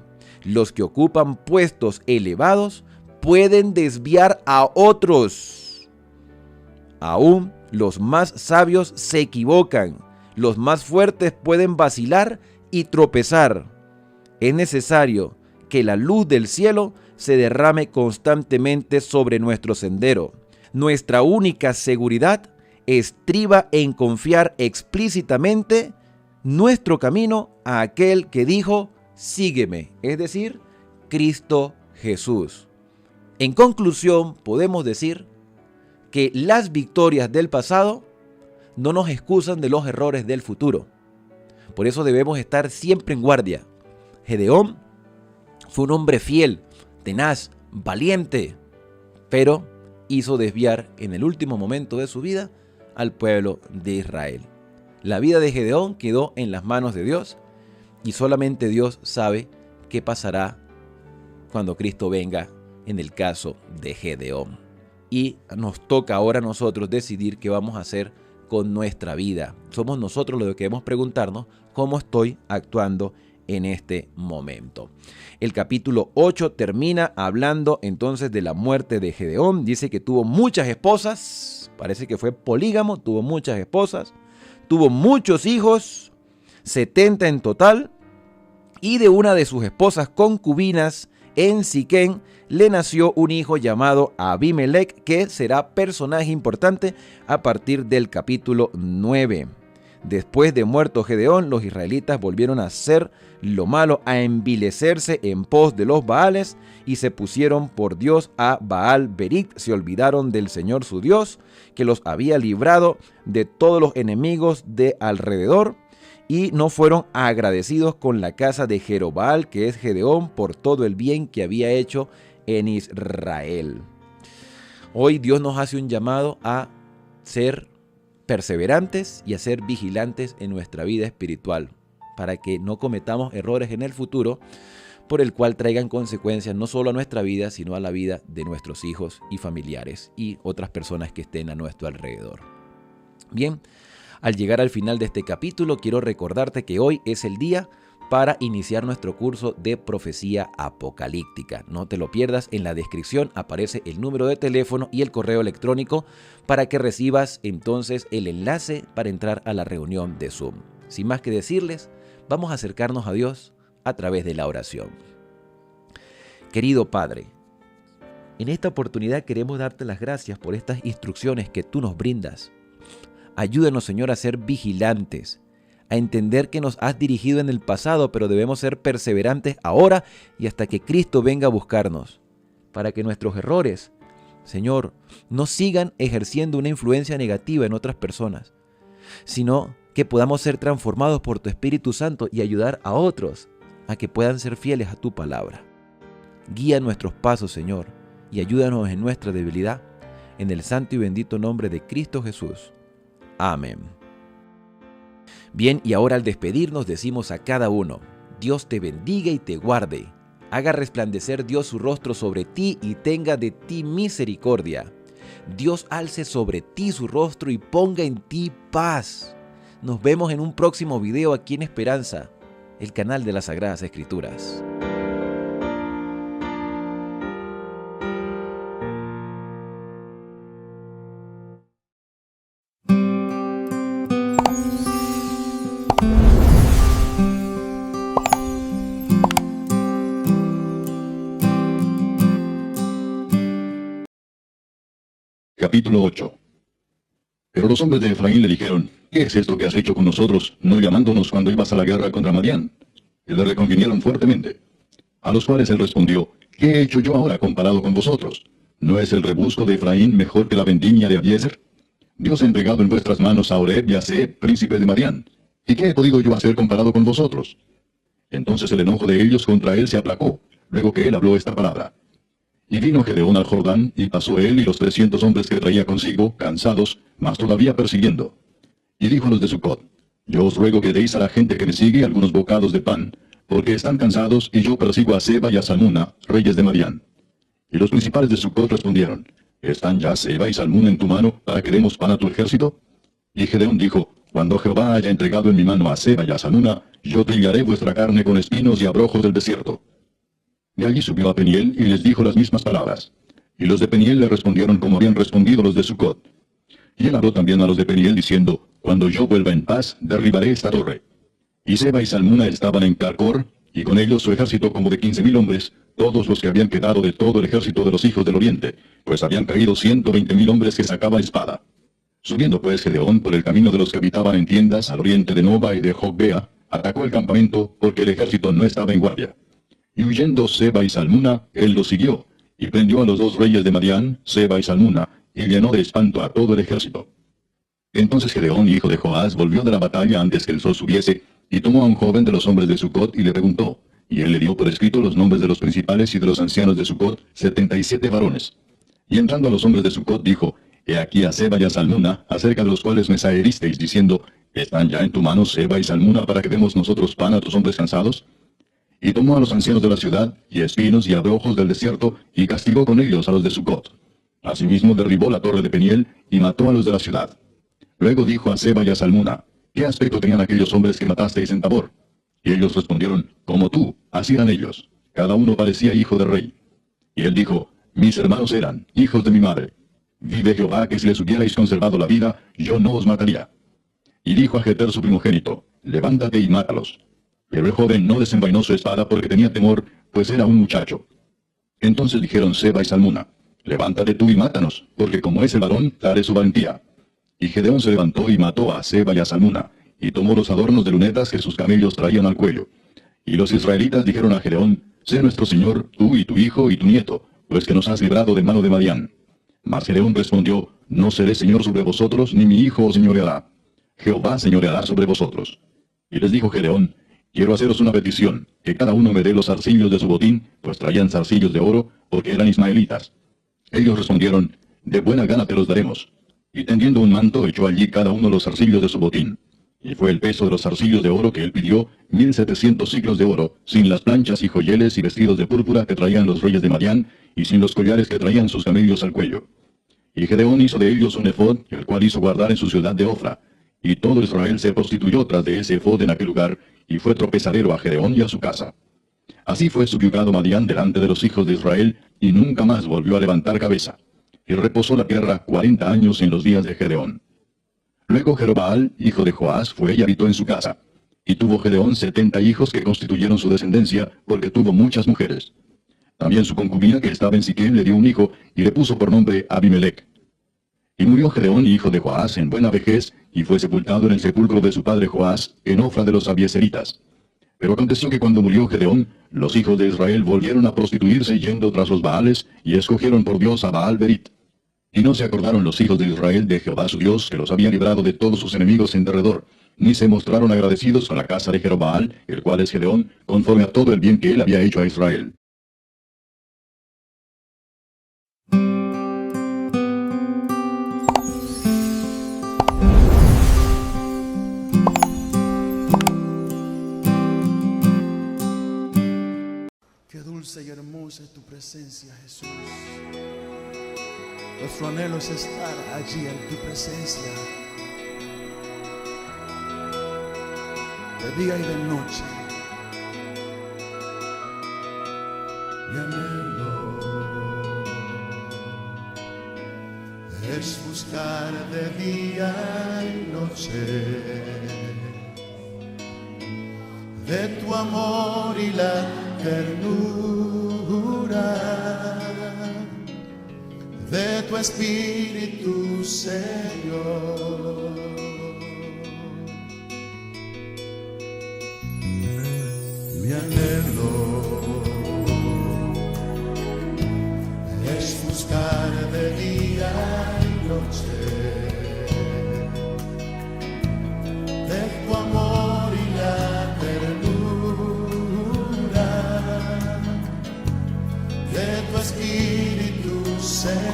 Los que ocupan puestos elevados pueden desviar a otros. Aún los más sabios se equivocan, los más fuertes pueden vacilar y tropezar. Es necesario que la luz del cielo se derrame constantemente sobre nuestro sendero. Nuestra única seguridad estriba en confiar explícitamente nuestro camino a aquel que dijo, sígueme, es decir, Cristo Jesús. En conclusión, podemos decir que las victorias del pasado no nos excusan de los errores del futuro. Por eso debemos estar siempre en guardia. Gedeón fue un hombre fiel, tenaz, valiente, pero hizo desviar en el último momento de su vida al pueblo de Israel. La vida de Gedeón quedó en las manos de Dios y solamente Dios sabe qué pasará cuando Cristo venga en el caso de Gedeón. Y nos toca ahora a nosotros decidir qué vamos a hacer con nuestra vida. Somos nosotros los que debemos preguntarnos cómo estoy actuando en este momento. El capítulo 8 termina hablando entonces de la muerte de Gedeón. Dice que tuvo muchas esposas, parece que fue polígamo, tuvo muchas esposas, tuvo muchos hijos, 70 en total, y de una de sus esposas concubinas en Siquén le nació un hijo llamado Abimelech, que será personaje importante a partir del capítulo 9. Después de muerto Gedeón, los israelitas volvieron a ser lo malo, a envilecerse en pos de los Baales, y se pusieron por Dios a Baal Berit. Se olvidaron del Señor su Dios, que los había librado de todos los enemigos de alrededor, y no fueron agradecidos con la casa de Jerobbaal, que es Gedeón, por todo el bien que había hecho en Israel. Hoy Dios nos hace un llamado a ser perseverantes y a ser vigilantes en nuestra vida espiritual, para que no cometamos errores en el futuro por el cual traigan consecuencias no solo a nuestra vida, sino a la vida de nuestros hijos y familiares y otras personas que estén a nuestro alrededor. Bien, al llegar al final de este capítulo, quiero recordarte que hoy es el día para iniciar nuestro curso de profecía apocalíptica. No te lo pierdas, en la descripción aparece el número de teléfono y el correo electrónico para que recibas entonces el enlace para entrar a la reunión de Zoom. Sin más que decirles, vamos a acercarnos a Dios a través de la oración. Querido Padre, en esta oportunidad queremos darte las gracias por estas instrucciones que tú nos brindas. Ayúdanos, Señor, a ser vigilantes, a entender que nos has dirigido en el pasado, pero debemos ser perseverantes ahora y hasta que Cristo venga a buscarnos, para que nuestros errores, Señor, no sigan ejerciendo una influencia negativa en otras personas, sino que podamos ser transformados por tu Espíritu Santo y ayudar a otros a que puedan ser fieles a tu palabra. Guía nuestros pasos, Señor, y ayúdanos en nuestra debilidad, en el santo y bendito nombre de Cristo Jesús. Amén. Bien, y ahora al despedirnos decimos a cada uno: Dios te bendiga y te guarde. Haga resplandecer Dios su rostro sobre ti y tenga de ti misericordia. Dios alce sobre ti su rostro y ponga en ti paz. Nos vemos en un próximo video aquí en Esperanza, el canal de las Sagradas Escrituras. Capítulo 8. Pero los hombres de Efraín le dijeron: ¿qué es esto que has hecho con nosotros, no llamándonos cuando ibas a la guerra contra Madián? Y le reconvinieron fuertemente. A los cuales él respondió: ¿qué he hecho yo ahora comparado con vosotros? ¿No es el rebusco de Efraín mejor que la vendimia de Abiezer? Dios ha entregado en vuestras manos a Oreb y a Zeeb, príncipes de Madián. ¿Y qué he podido yo hacer comparado con vosotros? Entonces el enojo de ellos contra él se aplacó, luego que él habló esta palabra. Y vino Gedeón al Jordán, y pasó él y los 300 hombres que traía consigo, cansados, mas todavía persiguiendo. Y dijo a los de Sucot: yo os ruego que deis a la gente que me sigue algunos bocados de pan, porque están cansados, y yo persigo a Seba y a Salmuna, reyes de Madián. Y los principales de Sucot respondieron: ¿están ya Seba y Salmuna en tu mano, para que demos pan a tu ejército? Y Gedeón dijo: cuando Jehová haya entregado en mi mano a Seba y a Salmuna, yo trillaré vuestra carne con espinos y abrojos del desierto. De allí subió a Peniel y les dijo las mismas palabras. Y los de Peniel le respondieron como habían respondido los de Sucot. Y él habló también a los de Peniel diciendo: cuando yo vuelva en paz, derribaré esta torre. Y Seba y Salmuna estaban en Carcor, y con ellos su ejército como de 15,000 hombres, todos los que habían quedado de todo el ejército de los hijos del oriente, pues habían caído 120,000 hombres que sacaban espada. Subiendo pues Gedeón por el camino de los que habitaban en tiendas al oriente de Noba y de Jogbea, atacó el campamento, porque el ejército no estaba en guardia. Y huyendo Seba y Salmuna, él los siguió, y prendió a los 2 reyes de Madián, Seba y Salmuna, y llenó de espanto a todo el ejército. Entonces Gedeón, hijo de Joás, volvió de la batalla antes que el sol subiese, y tomó a un joven de los hombres de Sucot y le preguntó, y él le dio por escrito los nombres de los principales y de los ancianos de Sucot, 77 varones. Y entrando a los hombres de Sucot dijo: he aquí a Seba y a Salmuna, acerca de los cuales me saheristeis, diciendo: ¿están ya en tu mano Seba y Salmuna para que demos nosotros pan a tus hombres cansados? Y tomó a los ancianos de la ciudad, y espinos y abrojos del desierto, y castigó con ellos a los de Sucot. Asimismo derribó la torre de Peniel, y mató a los de la ciudad. Luego dijo a Seba y a Salmuna: ¿qué aspecto tenían aquellos hombres que matasteis en Tabor? Y ellos respondieron: como tú, así eran ellos. Cada uno parecía hijo de rey. Y él dijo: mis hermanos eran hijos de mi madre. Vive Jehová, que si les hubierais conservado la vida, yo no os mataría. Y dijo a Jeter su primogénito: levántate y mátalos. Pero el joven no desenvainó su espada porque tenía temor, pues era un muchacho. Entonces dijeron Seba y Salmuna: levántate tú y mátanos, porque como es el varón, daré su valentía. Y Gedeón se levantó y mató a Seba y a Salmuna, y tomó los adornos de lunetas que sus camellos traían al cuello. Y los israelitas dijeron a Gedeón, sé nuestro señor, tú y tu hijo y tu nieto, pues que nos has librado de mano de Madián. Mas Gedeón respondió, no seré señor sobre vosotros, ni mi hijo os señoreará. Jehová señoreará sobre vosotros. Y les dijo Gedeón, quiero haceros una petición, que cada uno me dé los zarcillos de su botín, pues traían zarcillos de oro, porque eran ismaelitas. Ellos respondieron, de buena gana te los daremos. Y tendiendo un manto, echó allí cada uno los zarcillos de su botín. Y fue el peso de los zarcillos de oro que él pidió, 1700 siclos de oro, sin las planchas y joyeles y vestidos de púrpura que traían los reyes de Madián, y sin los collares que traían sus camellos al cuello. Y Gedeón hizo de ellos un efod, el cual hizo guardar en su ciudad de Ofra. Y todo Israel se prostituyó tras de ese efod en aquel lugar, y fue tropezadero a Gedeón y a su casa. Así fue subyugado Madián delante de los hijos de Israel, y nunca más volvió a levantar cabeza. Y reposó la tierra 40 años en los días de Gedeón. Luego Jerobaal, hijo de Joás, fue y habitó en su casa. Y tuvo Gedeón 70 hijos que constituyeron su descendencia, porque tuvo muchas mujeres. También su concubina, que estaba en Siquem, le dio un hijo, y le puso por nombre Abimelech. Y murió Gedeón, hijo de Joás, en buena vejez, y fue sepultado en el sepulcro de su padre Joás, en Ofra de los Abieseritas. Pero aconteció que cuando murió Gedeón, los hijos de Israel volvieron a prostituirse yendo tras los Baales, y escogieron por Dios a Baal Berit. Y no se acordaron los hijos de Israel de Jehová su Dios, que los había librado de todos sus enemigos en derredor, ni se mostraron agradecidos con la casa de Jerobaal, el cual es Gedeón, conforme a todo el bien que él había hecho a Israel. Qué dulce y hermosa es tu presencia, Jesús. Nuestro anhelo es estar allí en tu presencia, de día y de noche. Mi anhelo es buscar de día y noche de tu amor y la ternura de tu Espíritu, Señor. Mi anhelo es buscar de día y noche de tu amor y la ternura de tu Espíritu, Señor.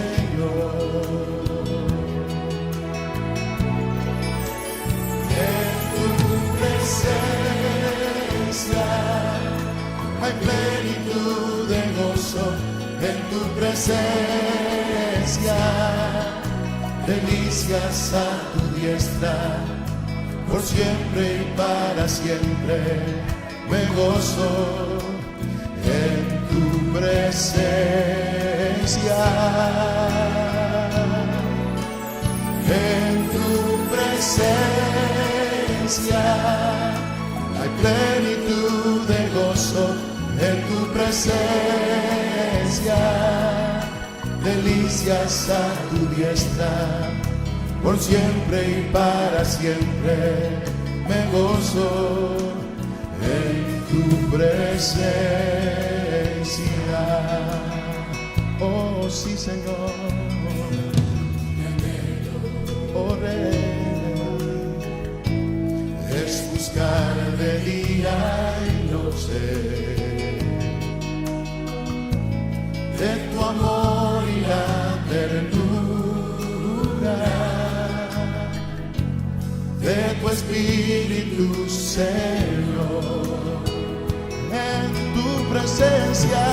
En tu presencia hay plenitud de gozo, en tu presencia delicias a tu diestra, por siempre y para siempre me gozo en tu presencia. En tu presencia hay plenitud de gozo, en tu presencia delicias a tu diestra, por siempre y para siempre me gozo en tu presencia. Oh sí, Señor. Oh Rey, es buscar de día y noche de tu amor y la ternura de tu Espíritu, Señor. En tu presencia,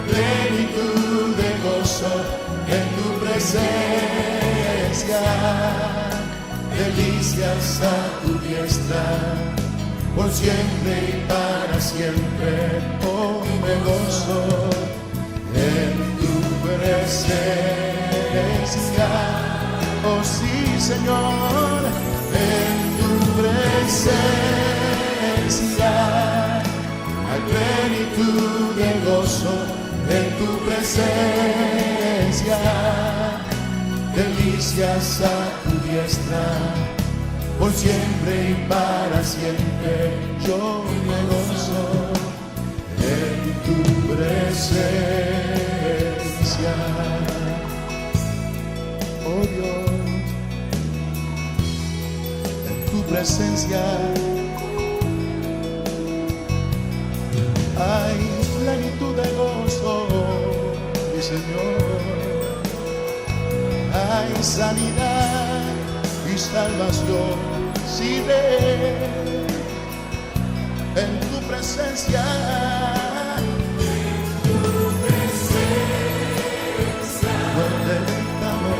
plenitud de gozo, en tu presencia delicias a tu diestra, por siempre y para siempre. Oh, me gozo en tu presencia. Oh sí, Señor, en tu presencia hay plenitud de gozo, en tu presencia delicias a tu diestra, por siempre y para siempre yo me gozo en tu presencia. Oh Dios, en tu presencia hay plenitud de gozo, mi Señor. Hay sanidad y salvación, si ven en tu presencia. Nos deleitamos,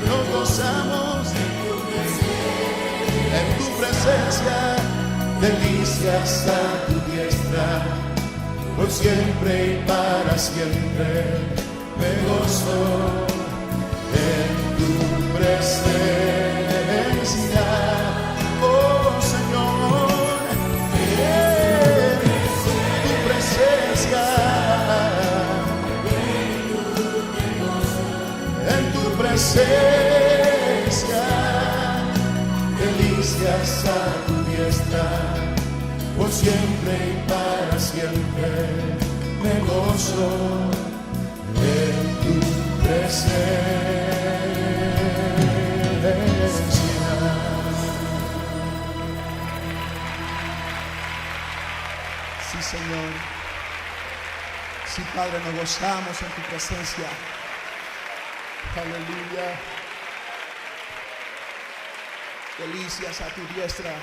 nos gozamos en tu presencia, delicias a tu diestra, por siempre y para siempre me gozo en tu presencia, oh Señor, en tu presencia, en tu presencia, delicias a tu diestra, por siempre y para siempre me gozo en tu presencia. Sí, Señor. Sí, Padre, nos gozamos en tu presencia. Aleluya. Delicias a tu diestra.